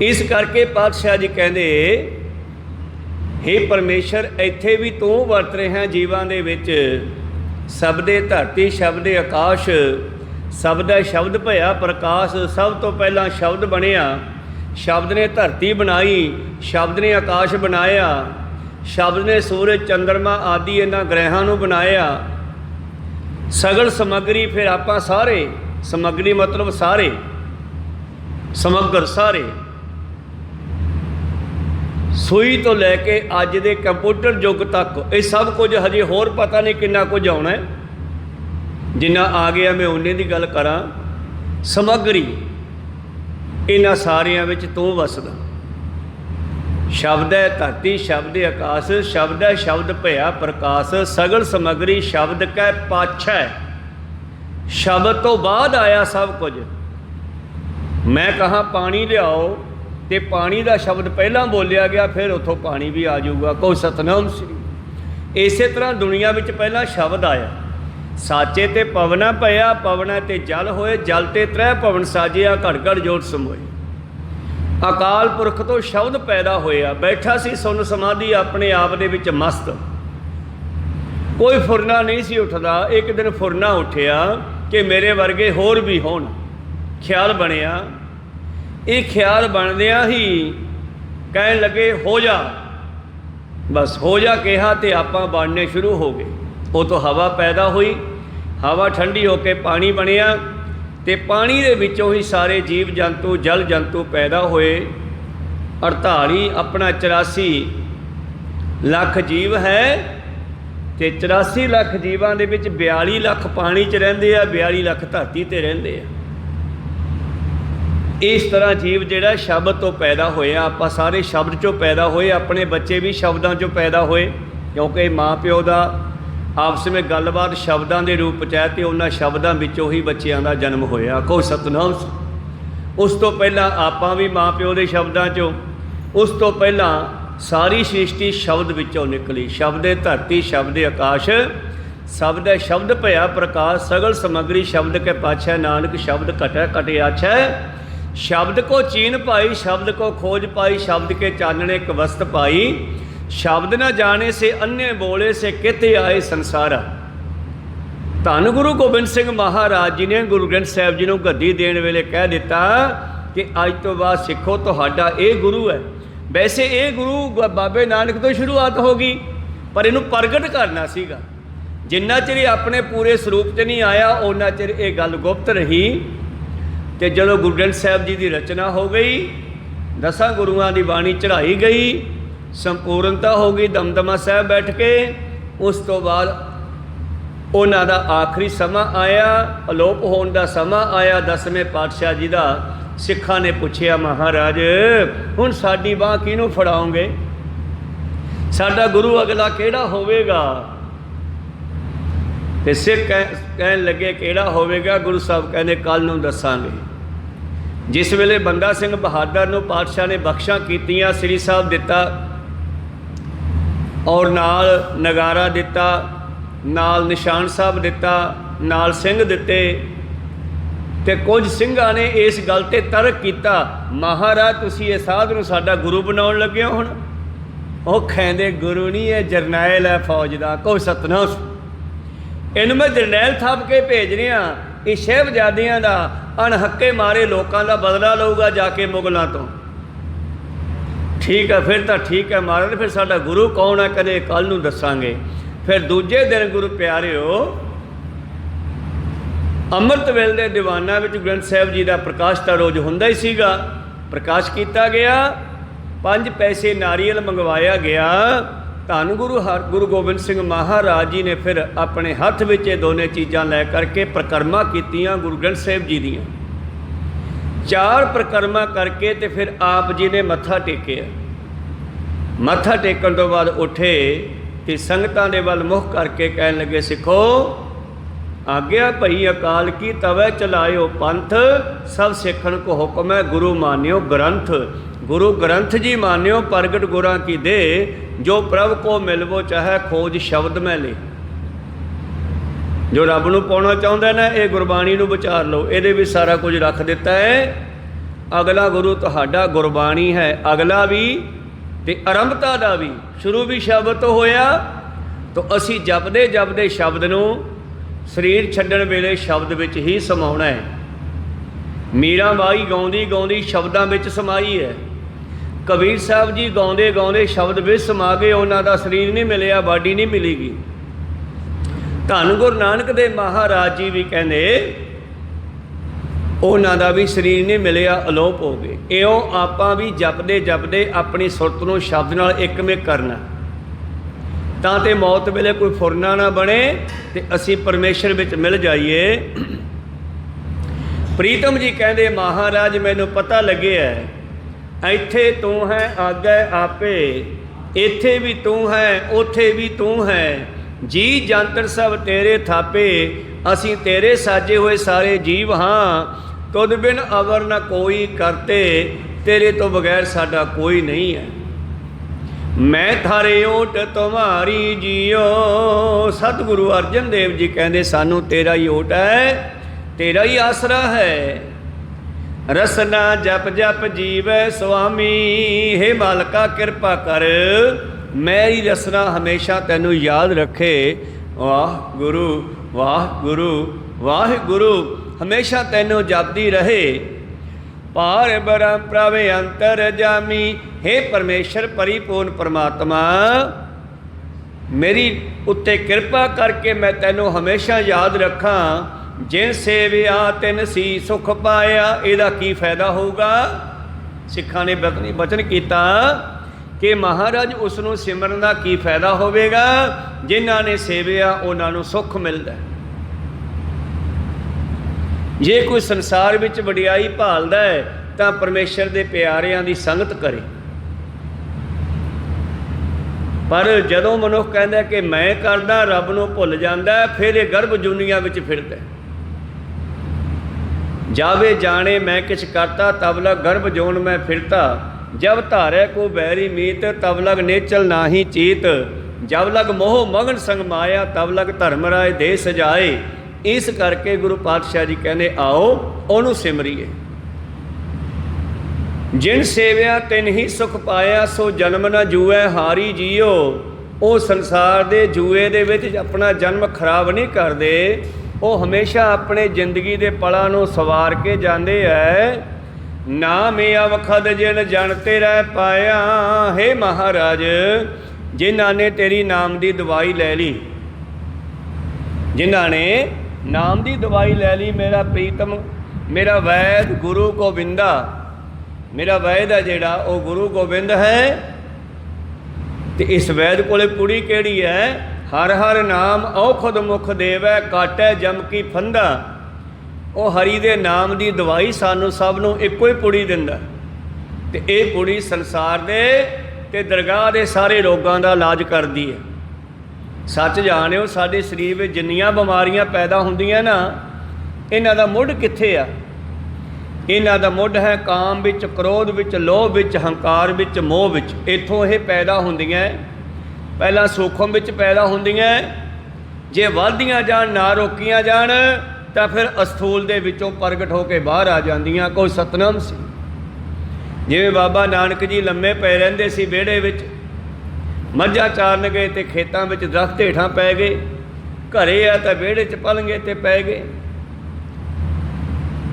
ਇਸ ਕਰਕੇ ਪਾਤਸ਼ਾਹ ਜੀ ਕਹਿੰਦੇ, ਹੇ ਪਰਮੇਸ਼ਰ, ਇੱਥੇ ਵੀ ਤੂੰ ਵਰਤ ਰਿਹਾ ਜੀਵਾਂ ਦੇ ਵਿੱਚ। ਸਬਦੇ ਧਰਤੀ ਸ਼ਬਦੇ ਆਕਾਸ਼, ਸਬਦਾ ਸ਼ਬਦ ਭਇਆ ਪ੍ਰਕਾਸ਼। ਸਭ ਤੋਂ ਪਹਿਲਾਂ ਸ਼ਬਦ ਬਣਿਆ, ਸ਼ਬਦ ਨੇ ਧਰਤੀ ਬਣਾਈ, ਸ਼ਬਦ ਨੇ ਆਕਾਸ਼ ਬਣਾਇਆ, ਸ਼ਬਦ ਨੇ ਸੂਰਜ ਚੰਦਰਮਾ ਆਦਿ ਇਹਨਾਂ ਗ੍ਰਹਿਾਂ ਨੂੰ ਬਣਾਇਆ। ਸਗਲ ਸਮੱਗਰੀ, ਫਿਰ ਆਪਾਂ ਸਾਰੇ, ਸਮੱਗਰੀ ਮਤਲਬ ਸਾਰੇ, ਸਮੱਗਰ ਸਾਰੇ, ਸੂਈ ਤੋਂ ਲੈ ਕੇ ਅੱਜ ਦੇ ਕੰਪਿਊਟਰ ਯੁੱਗ ਤੱਕ ਇਹ ਸਭ ਕੁਝ ਹਜੇ ਹੋਰ ਪਤਾ ਨਹੀਂ ਕਿੰਨਾ ਕੁਝ ਆਉਣਾ ਹੈ। ਜਿੰਨਾ ਆ ਗਿਆ ਮੈਂ ਉਨੇ ਦੀ ਗੱਲ ਕਰਾਂ। ਸਮੱਗਰੀ ਇਹਨਾਂ ਸਾਰਿਆਂ ਵਿੱਚ ਤੂੰ ਵਸਦਾ। ਸ਼ਬਦ ਹੈ ਧਰਤੀ ਸ਼ਬਦ ਆਕਾਸ਼, ਸ਼ਬਦ ਹੈ ਸ਼ਬਦ ਭਇਆ ਪ੍ਰਕਾਸ਼। ਸਗਲ ਸਮੱਗਰੀ ਸ਼ਬਦ ਕੈ ਪਾਛੈ, ਸ਼ਬਦ ਤੋਂ ਬਾਅਦ ਆਇਆ ਸਭ ਕੁਝ। ਮੈਂ ਕਹਾਂ ਪਾਣੀ ਲਿਆਓ ਤੇ ਪਾਣੀ ਦਾ ਸ਼ਬਦ ਪਹਿਲਾਂ ਬੋਲਿਆ ਗਿਆ, ਫਿਰ ਉੱਥੋਂ ਪਾਣੀ ਵੀ ਆ ਜਾਊਗਾ। ਕੋਈ ਸਤਨਾਮ ਸ੍ਰੀ। ਇਸੇ ਤਰ੍ਹਾਂ ਦੁਨੀਆ ਵਿੱਚ ਪਹਿਲਾਂ ਸ਼ਬਦ ਆਇਆ। ਸਾਚੇ ਤੇ ਪਵਨਾ ਭਇਆ, ਪਵਨਾ ਤੇ ਜਲ ਹੋਏ, ਜਲ ਤੇ ਤ੍ਰੈ ਭਵਨ ਸਾਜਿਆ, ਘੜ ਘੜ ਜੋਤ ਸਮੋਏ। ਅਕਾਲ ਪੁਰਖ ਤੋਂ ਸ਼ਬਦ ਪੈਦਾ ਹੋਇਆ। ਬੈਠਾ ਸੀ ਸੁੰਨ ਸਮਾਧੀ ਆਪਣੇ ਆਪ ਦੇ ਵਿੱਚ ਮਸਤ, ਕੋਈ ਫੁਰਨਾ ਨਹੀਂ ਸੀ ਉੱਠਦਾ। ਇੱਕ ਦਿਨ ਫੁਰਨਾ ਉੱਠਿਆ ਕਿ ਮੇਰੇ ਵਰਗੇ ਹੋਰ ਵੀ ਹੋਣ। ਖਿਆਲ ਬਣਿਆ। ਇਹ ਖਿਆਲ ਬਣਦਿਆਂ ਹੀ ਕਹਿਣ ਲੱਗੇ ਹੋ ਜਾ। ਬਸ ਹੋ ਜਾ ਕਿਹਾ ਤੇ ਆਪਾਂ ਬਣਨੇ ਸ਼ੁਰੂ ਹੋ ਗਏ। ਉਹ ਤੋਂ ਹਵਾ ਪੈਦਾ ਹੋਈ, ਹਵਾ ਠੰਡੀ ਹੋ ਕੇ ਪਾਣੀ ਬਣਿਆ ਤੇ ਪਾਣੀ ਦੇ ਵਿੱਚੋਂ ਹੀ ਸਾਰੇ ਜੀਵ ਜੰਤੂ ਜਲ ਜੰਤੂ ਪੈਦਾ ਹੋਏ। 48 ਆਪਣਾ 84 ਲੱਖ ਜੀਵ ਹੈ ਤੇ 84 ਲੱਖ ਜੀਵਾਂ ਦੇ ਵਿੱਚ 42 ਲੱਖ ਪਾਣੀ 'ਚ ਰਹਿੰਦੇ ਆ, 42 ਲੱਖ ਧਰਤੀ 'ਤੇ ਰਹਿੰਦੇ ਆ। ਇਸ ਤਰ੍ਹਾਂ ਜੀਵ ਜਿਹੜਾ ਸ਼ਬਦ ਤੋਂ ਪੈਦਾ ਹੋਇਆ। ਆਪਾਂ ਸਾਰੇ ਸ਼ਬਦ 'ਚੋਂ ਪੈਦਾ ਹੋਏ। ਆਪਣੇ ਬੱਚੇ ਵੀ ਸ਼ਬਦਾਂ 'ਚੋਂ ਪੈਦਾ ਹੋਏ, ਕਿਉਂਕਿ ਮਾਂ ਪਿਓ ਦਾ ਆਪਸ ਵਿੱਚ ਗੱਲਬਾਤ ਸ਼ਬਦਾਂ ਦੇ ਰੂਪ 'ਚ ਹੈ ਤੇ ਉਹਨਾਂ ਸ਼ਬਦਾਂ ਵਿੱਚੋਂ ਹੀ ਬੱਚਿਆਂ ਦਾ ਜਨਮ ਹੋਇਆ। ਕੋਈ ਸਤਨਾਮ। ਉਸ ਤੋਂ ਪਹਿਲਾਂ ਆਪਾਂ ਵੀ ਮਾਂ ਪਿਓ ਦੇ ਸ਼ਬਦਾਂ 'ਚੋਂ, ਉਸ ਤੋਂ ਪਹਿਲਾਂ ਸਾਰੀ ਸ੍ਰਿਸ਼ਟੀ ਸ਼ਬਦ ਵਿੱਚੋਂ ਨਿਕਲੀ। ਸ਼ਬਦੇ ਧਰਤੀ ਸ਼ਬਦੇ ਆਕਾਸ਼, ਸ਼ਬਦ ਹੈ ਸ਼ਬਦ ਭਇਆ ਪ੍ਰਕਾਸ਼। ਸਗਲ ਸਮੱਗਰੀ ਸ਼ਬਦ ਕੇ ਪਾਛੈ, ਨਾਨਕ ਸ਼ਬਦ ਘਟੈ ਘਟਿ ਆਛੈ। शब्द को चीन पाई, शब्द को खोज पाई, शब्द के चानने एक वस्त पाई। शब्द न जाने से अन्य बोले से किते आए संसारा। धन गुरु गोबिंद सिंह महाराज जी ने गुरु ग्रंथ साहिब जी को गद्दी देने वेले कह दिता कि अज तो बाद सिखो तुहाडा ये गुरु है। वैसे ये गुरु बाबे नानक तो शुरुआत होगी, पर इनू प्रगट करना सीगा। जिन्ना चिर अपने पूरे स्वरूप च नहीं आया उन्ना चिर ये गल गुप्त रही। तो जो गुरु ग्रंथ साहिब जी की रचना हो गई, 10 गुरुआं की बाणी चढ़ाई गई, संपूर्णता हो गई दमदमा साहिब बैठ के। उस तो बाद उन्हां दा आखिरी समा आया, अलोप होने का समा आया 10वें पातशाह जी का। सिखां ने पूछया महाराज हुण साडी बांह किहनूं फड़ाओगे, साडा गुरु अगला किहड़ा होवेगा? ते सिख कहन लगे किहड़ा होवेगा? गुरु साहब कहने कल नूं दसांगे। जिस वेले बंदा सिंह बहादुर नूं पातशाह ने बख्शां कीतियां, श्री साहब दिता और नाल नगारा दिता, नाल निशान साहब दिता, नाल सिंह दिते। ते कुछ सिंघां ने इस गल ते तर्क कीता, महाराज तुसीं इह साध नूं साडा गुरु बनाउण लगे हो। हुण ਉਹ ਕਹਿੰਦੇ गुरु नहीं है जरनैल है फौज का। कोई सतनाम। इनू मैं जरनैल थप के भेज रहा, ये शहबजादियां का अणहक्के मारे लोगों का बदला लऊगा जाके मुगलों तो। ठीक है, फिर तो ठीक है महाराज, फिर साडा गुरु कौन है कदे कल नूं दसांगे। फिर दूजे दिन गुरु प्यारिओ अमृत वेले दे दीवाना विच ग्रंथ साहिब जी का प्रकाश तो रोज़ हुंदा ही सीगा। प्रकाश किया गया, 5 पैसे नारियल मंगवाया गया। धन गुरु गोबिंद सिंह महाराज जी ने फिर अपने हथ में ये दोनों चीज़ां लै करके परिक्रमा कीतियां गुरु ग्रंथ साहिब जी दियां। 4 परिक्रमा करके तो फिर आप जी ने मत्था टेकिया। मत्था टेकन तो बाद उठे तो संगतां दे वल मुख करके कहन लगे, सिखो आज्ञा भई अकाल की तवै चलायो पंथ, सब सिखण को हुक्म है गुरु मान्यो ग्रंथ। गुरु ग्रंथ जी मान्यो प्रगट गुरां की दे, जो प्रभ को मिलवो चाहे खोज शब्द में ले। जो रब नूं पाउणा चाहुंदा ना, ये गुरबाणी नूं विचार लो, इहदे विच सारा कुछ रख दिता है। अगला गुरु तुहाडा गुरबाणी है, अगला भी ते आरंभता दा भी, शुरू भी शब्द तो होया। तो असी जपदे जपदे शब्द नूं शरीर छड्डण वेले शब्द विच ही समाउणा है। मीरा बाई गाउंदी गाउंदी शब्दां विच समाई है। कबीर साहब जी गाउंदे गाउंदे शब्द विच समा गए, उन्हां दा शरीर नहीं मिलिया, बाडी नहीं मिलेगी। धन गुरु नानक देव महाराज जी भी कहंदे उन्हां दा भी शरीर नहीं मिलिया, अलोप हो गए। इउं आपां भी जपदे जपदे अपनी सुरत नूं शब्द नाल एकमे करना, तां ते मौत वेले कोई फुरना ना बने ते असी परमेश्वर विच मिल जाइए। प्रीतम जी कहंदे महाराज मैनूं पता लगे है, इत्थे तू है आगे आपे, इत्थे भी तू है उथे भी तू है, जी जंतर सब तेरे थापे, असी तेरे साजे हुए सारे जीव हाँ, तुद बिन अवर न कोई करते, तेरे तो बगैर साडा कोई नहीं है। मैं थारे ओट तुम्हारी जियो। सतगुरु अर्जन देव जी कहते सानू तेरा ही ओट है, तेरा ही आसरा है। रसना जप जप जीवै स्वामी, हे मालका कृपा कर, मेरी रसना हमेशा तैनू याद रखे। वाह गुरु वाह गुरु वाह गुरु, हमेशा तैनू जपदी रहे। पार ब्रह्म प्रभ अंतर जामी, हे परमेश्वर परिपूर्ण परमात्मा, मेरी उत्ते कृपा करके मैं तैनू हमेशा याद रखा। जिन सेविया तिन सी सुख पाया, इहदा की फायदा होगा? सिखा ने बचन किया कि महाराज उसनू सिमरन का की फायदा होवेगा? जिन्हां ने सेविया उन्हां नू सुख मिलता है। जे कोई संसार विच वडियाई भालदा है तां परमेश्वर दे प्यारियां दी संगत करे। पर जदों मनुख कहंदा कि मैं करदा, रब नूं भुल जांदा, फिर ये गर्भ जूनियां विच फिरदा। जावे जाने मैं किछ करता, तब लग गर्भ जोन मैं फिरता। जब धारे को बैरी मीत, तब लग नेचल नाही चीत। जब लग मोह मगन संग माया, तब लग धर्म राय दे सजाए। इस करके गुरु पातशाह जी कहने आओ ओनू सिमरीए। जिन सेविया तिन ही सुख पाया, सो जन्म न जूए हारी जियो। वो संसार दे जूए दे विच अपना जन्म खराब नहीं करते, वो हमेशा अपने जिंदगी दे पलां नूं सवार के जाते है। नाम अवखद जिन जन तेरा पाया, हे महाराज जिन्हां ने तेरी नाम की दवाई लै ली, जिन्हां ने नाम की दवाई लै ली। मेरा प्रीतम मेरा वैद गुरु गोबिंदा, मेरा वैद है जिहड़ा वो गुरु गोबिंद है। तो इस वैद कोले पुड़ी केड़ी है? हर हर नाम औखद मुख देवै, काटै जम की फंदा। वो हरि दे नाम की दवाई सानू सब नूं इक्को ही पुड़ी दिंदा। ते ये पुड़ी संसार दे ते दरगाह दे सारे रोगां दा इलाज करदी है। सच जाणिओ साडे शरीर में जिन्नियां बीमारियां पैदा हुंदियां ना, इन्हां दा मुੱਢ कित्थे आ? इन्हां दा मुੱਢ है काम विच, क्रोध विच, लोभ विच, हंकार विच, मोह विच। इत्थों ये पैदा हुंदियां। पहलां सूखम विच पैदा हुंदियां, जे वधदियां जाण ना रोकियां जाण तां फिर अस्थूल दे विचों प्रगट होके बाहर आ जांदियां। कोई सतनाम सी, जिवें बाबा नानक जी लम्मे पै रहिंदे सी विहड़े विच, मझां चारन गए तो खेतों में दरख्त हेठां पै गए, घरे आ तो विहड़े च पलंगे ते पै गए।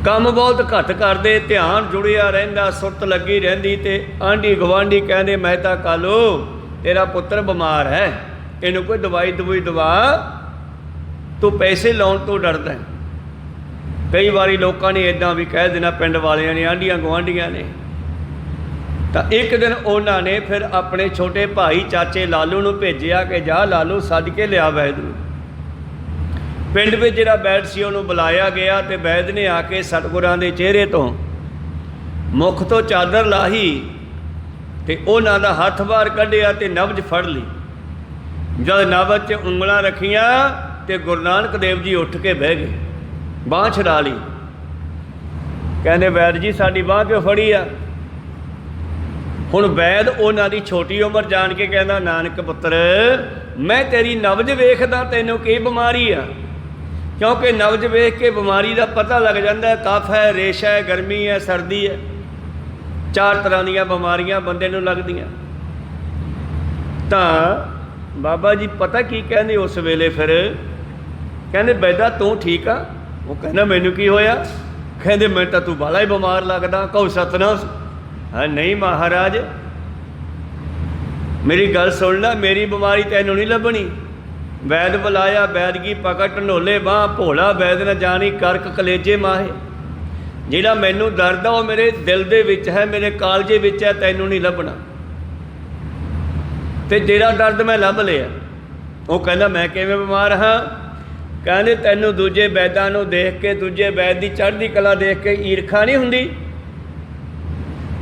काम बहुत घट करते, ध्यान जुड़िया रहिंदा, सुरत लगी रहिंदी। ते आंढी गवांढी कहंदे मैं तां कालो तेरा पुत्र बीमार है, इनू कोई दवाई दवुई दवा, तू पैसे लाउण तो डरदा है। कई बारी लोगों ने इदां भी कह देना, पिंड वालियां ने, आंढियां गवांढियां ने। तो एक दिन उन्होंने फिर अपने छोटे भाई चाचे लालू नूं भेजिया कि जा लालू सद के लिया वैद नूं। पिंड में जिहड़ा वैद सी उहनूं बुलाया गया तो वैद ने आके सतगुरां दे चेहरे तो मुख तो चादर लाही ते उन्हां दा हथ बाहर कढिया ते नब्ज फड़ ली। जद नब्ज च उंगलां रखियां तो गुरु नानक देव जी उठ के बह गए, बाँह छड़ा ली। कहते वैद जी साडी बाँह क्यों फड़ी आ? हुण वैद उन्हां दी छोटी उम्र जान के कहता नानक पुत्र मैं तेरी नबज वेखदा तैनूं की बीमारी आ, क्योंकि नबज वेख के बीमारी का पता लग जाता है। कफ है, रेश है, गर्मी है, सर्दी है, 4 तरह दीयां बीमारियां बंदे नूं लगदियां। तां बाबा जी पता की कहंदे उस वेले, फिर कहंदे बैदा तू ठीक आ? वो कहना मैनू की होया? कहंदे मैं तां तू बाला ही बीमार लगदा। कहो सतनाम। हाँ नहीं महाराज मेरी गल सुन ला, मेरी बीमारी तैनू नहीं लभनी। वैद बुलाया, वैदगी पकड़ ढंडोले बाँह, भोला वैद न जानी करक कलेजे माहे। जिहड़ा मैनू दर्द आ वो मेरे दिल दे विच है, मेरे कालजे विच है, तैनू नहीं लभना। ते जेड़ा दर्द मैं लभ लिया। वो कहना मैं किवें बीमार हाँ? कहंदे तैनू दूजे वैदां नूं देख के, दूजे वैद दी चढ़दी कला देख के ईरखा नहीं हुंदी?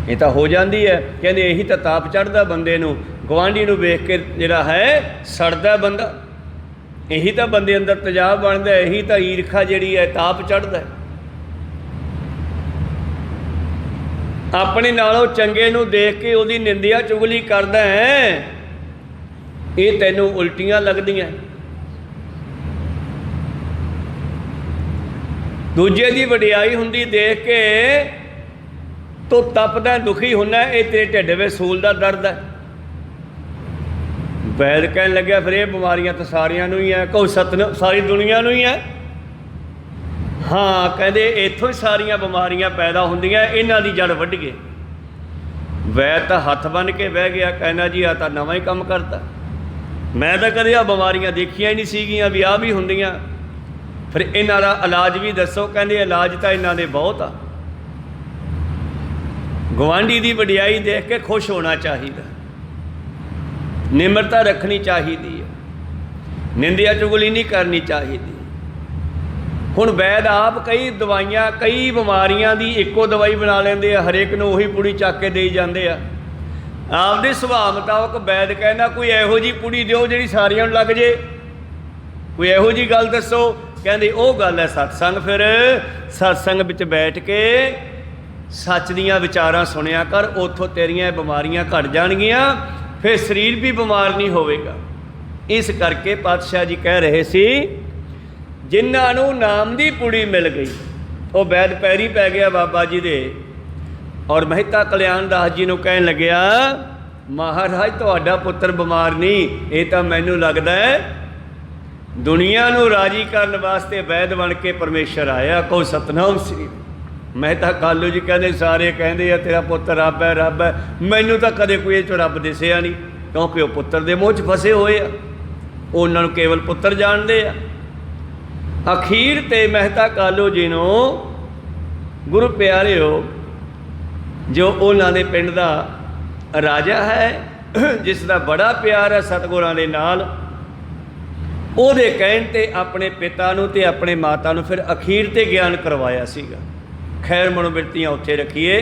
ये तो हो जाती है। कहते यही तो ताप चढ़ता बंदे नूं, गुआढ़ी नूं वेख के जिहड़ा है सड़दा बंदा, यही तो बंदे अंदर तेजाब बनता है, यही तो ईरखा जिहड़ी है ताप चढ़ता है। अपने नालों चंगे नूं देख के उहदी निंदिया चुगली करदा है, ये तैनूं उल्टियां लगदियां। दूजे दी वडियाई हुंदी देख के तो तपदा दुखी होना, ये तेरे ढिड विच सूल दा दर्द है। वैद कहन लग्या फिर ये बीमारियां तो सारियां नूं ही है। कहो सतनाम, सारी दुनिया नूं ही है। हाँ कहंदे इत्थों ही सारियां बीमारियां पैदा हुंदियां, इन्हां दी जड़ वड्ढ गए। वैद तां हत्थ बन के बह गया, कहना जी आ तां नवां ही काम करता, मैं तो कदे आ बीमारियां देखियां ही नहीं सीगियां भी आ भी हुंदियां। फिर इन्हां दा इलाज भी दसो। कहंदे इलाज तां इन्हां दे बहुत आ। गुआढ़ी की वडियाई देख के खुश होना चाहिए, निमरता रखनी चाहिए, निंदिया चुगली नहीं करनी चाहिए। हुण वैद आप कई दवाइयां, कई बीमारियां दी इक्को दवाई बना लेंदे आ, हरेक नूं उही पुड़ी चक के देई जांदे आ। आपदे सुभाव मुताबक वैद कहना कोई इहो जी पुड़ी दिओ जिहड़ी सारियां नूं लग जे, कोई इहो जी गल दसो। कहंदे ओह गल है सत्संग। फिर सत्संग विच बैठ के सच दियां विचारां सुनिया कर, उथों तेरियां बीमारियां घट जाणगियां, फिर शरीर भी बीमार नहीं होवेगा। इस करके पातशाह जी कह रहे सी जिन्हां नूं नाम दी पुड़ी मिल गई, वो वैद पैरी पै गया बाबा जी दे। और मेहता कल्याण दास जी नूं कहन लग्या महाराज तुहाडा पुत्र बीमार नहीं, ये तो मैनूं लगदा है दुनिया नूं राजी करन वास्ते वैद बन के परमेश्वर आया। कहो सतनाम श्री। मेहता कालू जी कहते सारे कहते आ तेरा पुत्र रब है, रब है। मैनू तो कदे कोई इह रब दिसिया नहीं, क्योंकि वह पुत्र दे मोह च फसे हुए आ, उन्होंने केवल पुत्र जानते आ। अखीर ते मेहता कालू जी नूं गुरु प्यारे हो जो उन्होंने पिंड दा राजा है, जिसका बड़ा प्यार है सतगुरां दे नाल, ਉਹਦੇ ਕਹਿਣ ਤੇ अपने पिता नूं ते अपने माता नूं फिर अखीर ते ज्ञान करवाया सीगा। खैर मनोबिरतियां उत्थे रखीए।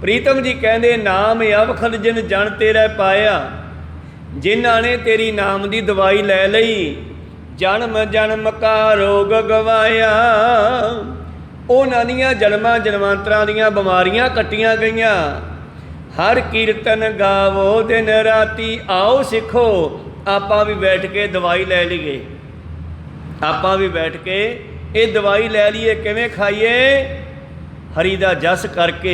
प्रीतम जी कहंदे नाम अवखल जिन जन तेरा पाया, जिन्हां ने तेरी नाम दी दवाई लै लई, जन्म जन्म का रोग गवाया। उन्हां दियां जन्मां जन्मांतरां दियां बीमारियां कट्टियां गईयां। हर कीर्तन गावो दिन राती, आओ सिखो आपां भी बैठ के दवाई लै लीए। आपां भी बैठ के ये दवाई लै लीए। किवें खाइए? हरि दा जस करके,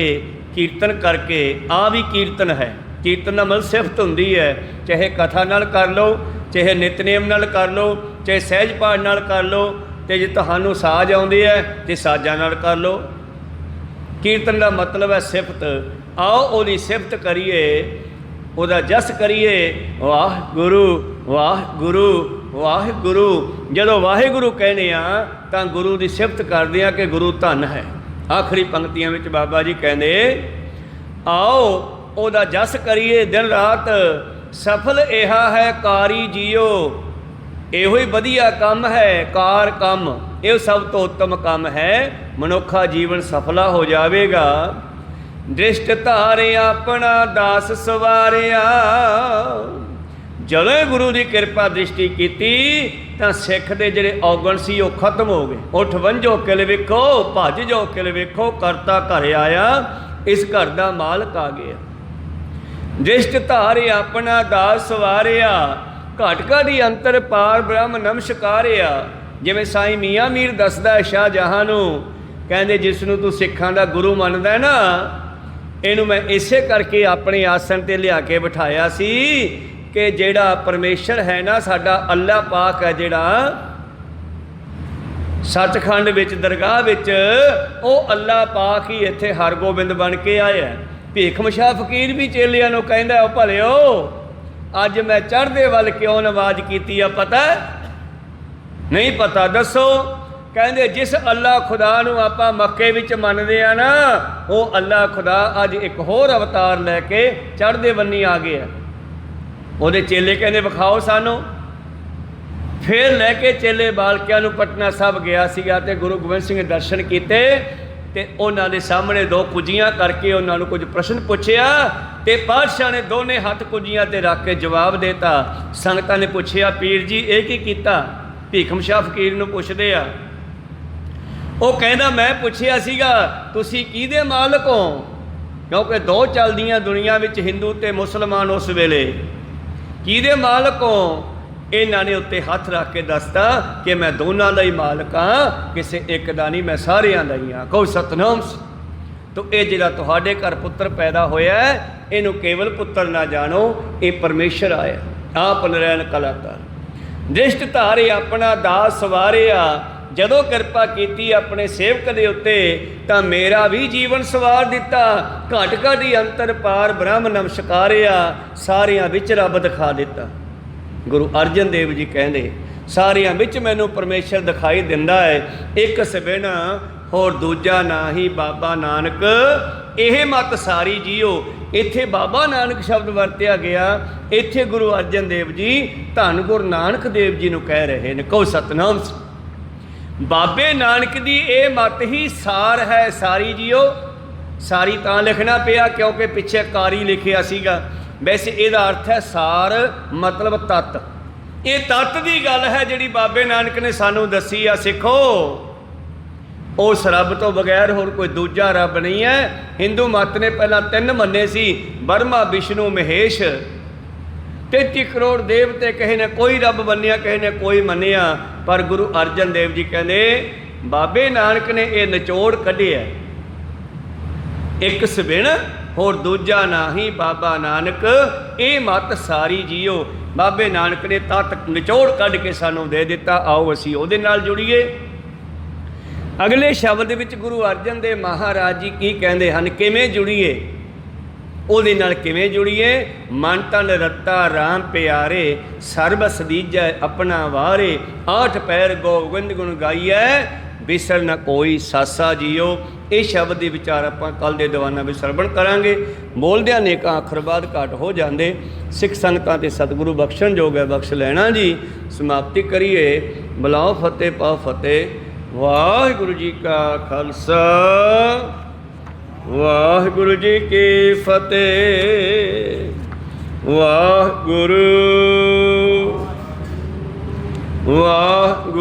कीर्तन करके। आ भी कीर्तन है। कीर्तन दा मतलब सिफत हुंदी है, चाहे कथा नाल कर लो, चाहे नितनेम नाल कर लो, चाहे सहज पाठ नाल कर लो, ते जे तुहानूं साज आउंदे है ते साजां नाल कर लो। कीर्तन का मतलब है सिफत। आओ ओदी सिफत करिए, ਉਹਦਾ ਜਸ ਕਰੀਏ। ਵਾਹਿਗੁਰੂ ਵਾਹਿਗੁਰੂ ਵਾਹਿਗੁਰੂ। ਜਦੋਂ ਵਾਹਿਗੁਰੂ ਕਹਿੰਦੇ ਆ ਤਾਂ ਗੁਰੂ ਦੀ ਸਿਫਤ ਕਰਦੇ ਆ ਕਿ ਗੁਰੂ ਧੰਨ ਹੈ। ਆਖਰੀ ਪੰਕਤੀਆਂ ਵਿੱਚ ਬਾਬਾ ਜੀ ਕਹਿੰਦੇ ਆਓ ਉਹਦਾ ਜਸ ਕਰੀਏ ਦਿਨ ਰਾਤ, ਸਫਲ ਇਹਾ ਹੈ ਕਾਰੀ ਜੀਓ। ਇਹੋ ਹੀ ਵਧੀਆ ਕੰਮ ਹੈ ਕਾਰ ਕੰਮ, ਇਹ ਸਭ ਤੋਂ ਉੱਤਮ ਕੰਮ ਹੈ। ਮਨੁੱਖਾ ਜੀਵਨ ਸਫਲਾ ਹੋ ਜਾਵੇਗਾ। दृष्ट धारे अपना दास सवारिया, ਜਦੋਂ गुरु की कृपा दृष्टि की तो सिख के जोड़े औगण से वो खत्म हो गए। उठ वंजो किल वेखो, भज जो किल वेखो, करता घर आया, इस घर का मालक आ गया। दृष्ट धारे अपना दास सवारिया, घट घट ही अंतर पार ब्रह्म नमस्कारिया। जिवें साईं मियाँ मीर दसदा शाहजहां नूं, कहंदे जिसनूं तू सिखां दा गुरु मनदा है ना, इनू मैं इसे करके अपने आसन ते लिया के बिठाया सी कि जेड़ा परमेश्वर है ना, साडा अल्लाह पाक है जेड़ा सचखंड विच दरगाह विच, वो अल्लाह पाक ही इत्थे हरगोबिंद बन के आया। भीखम शाह फकीर भी चेलियां नूं कहंदा, ओ भलिओ अज मैं चढ़दे वल क्यों नवाज कीती आ, पता नहीं? पता दसो। कहंदे जिस अल्लाह खुदा नूं आपां मक्के विच मनदे आ ना, वो अल्लाह खुदा अज एक होर अवतार लैके चढ़दे बन्नी आ गया। ਉਹਦੇ चेले कहने विखाओ सानू। फिर लैके चेले बालकियां नूं पटना साहब गया सीगा ते गुरु गोबिंद सिंह दर्शन किए ते उन्हां दे सामने दो कुजियां करके उन्हां नूं कुछ प्रश्न पुछया ते पातशाह ने दोने हथ कुजियां ते रख के जवाब देता। संगतां ने पुछया पीर जी ये की कीता? भीखम शाह फकीर नूं पुछदे आ। वो कहंदा मैं पुछया सीगा तुसीं किहदे मालक हो, क्योंकि दो चलदियां दुनिया विच हिंदू ते मुसलमान उस वेले किहदे मालक हो? इन्हां ने उत्ते हथ रख के दसता कि मैं दोनों का ही मालक हाँ, किसी एक का नहीं, मैं सारियां दा ही हाँ। कहो सतनाम। तो ये जिहड़ा तुहाडे घर पुत्र पैदा होया है, इनू केवल पुत्र ना जानो, ये परमेश्वर आया आप नरैन कलाकार। दृष्ट धारे अपना दास सवारिया, जदों कृपा की अपने सेवक के उत्ते तां मेरा भी जीवन सवार दिता। घट घट ही अंतर पार ब्रह्म नमस्कारिया, सारियां विच रब दिखा दिता। गुरु अर्जन देव जी कहते सारियां विच मैनू परमेश्वर दिखाई दिंदा है, एक सबिन होर दूजा ना ही बाबा नानक, यह मत सारी जियो। इत्थे बाबा नानक शब्द वरत्या गया, इत्थे गुरु अर्जन देव जी धन गुरु नानक देव जी नूं कह रहे हैं। कहो सतनाम। बाबे नानक दी ये मत ही सार है, सारी जियो। सारी तां लिखना पिया क्योंकि पिछे कारी लिखिया सीगा, वैसे ਇਹਦਾ अर्थ है सार मतलब तत्त। ये तत्त की गल है जिहड़ी बाबे नानक ने सानू दसी आ। सिखो उस रब तो बगैर होर कोई दूजा रब नहीं है। हिंदू मत ने पहला 3 मन्ने सी, ब्रह्मा विष्णु महेश। 33 करोड़ देवते कहे ने कोई रब मन्निया, कहे ने कोई मन्निया। पर गुरु अर्जन देव जी कहते बाबे नानक ने यह निचोड़ कढ़िया, एक सबिन होर दूजा ना ही बाबा नानक, ये मत सारी जियो। बाबे नानक ने तत निचोड़ कढ़ के सानू दे दिता। आओ असी उहदे नाल जुड़ीए। अगले शब्द विच गुरु अर्जन देव महाराज जी की कहते हैं, किवें जुड़ीए? ਉਹਦੇ ਨਾਲ ਕਿਵੇਂ ਜੁੜੀਏ? ਮਨ ਤਨ ਰੱਤਾ ਰਾਮ ਪਿਆਰੇ, ਸਰਬ ਸਦੀਜੈ ਆਪਣਾ ਵਾਰੇ, 8 ਪੈਰ ਗੋਬਿੰਦ ਗੁਣ ਗਾਈਐ, ਵਿਸਰ ਨਾ ਕੋਈ ਸਾਸਾ ਜੀਓ। ਇਹ ਸ਼ਬਦ ਦੇ ਵਿਚਾਰ ਆਪਾਂ ਕੱਲ ਦੇ ਦੀਵਾਨਾਂ ਵਿੱਚ ਸਰਵਣ ਕਰਾਂਗੇ। ਬੋਲਦਿਆਂ ਨੇਕਾਂ ਅੱਖਰ ਬਾਅਦ ਘਾਟ ਹੋ ਜਾਂਦੇ। ਸਿੱਖ ਸੰਗਤਾਂ ਤੇ ਸਤਿਗੁਰੂ ਬਖਸ਼ਣ ਜੋਗ ਹੈ, ਬਖਸ਼ ਲੈਣਾ ਜੀ। ਸਮਾਪਤੀ ਕਰੀਏ। ਬੁਲਾਓ ਫਤਿਹ ਪਾਓ ਫਤਿਹ। ਵਾਹਿਗੁਰੂ ਜੀ ਕਾ ਖਾਲਸਾ, ਵਾਹਿਗੁਰੂ ਜੀ ਕੀ ਫਤਿਹ। ਵਾਹਿਗੁਰੂ ਵਾਹਿਗੁਰੂ।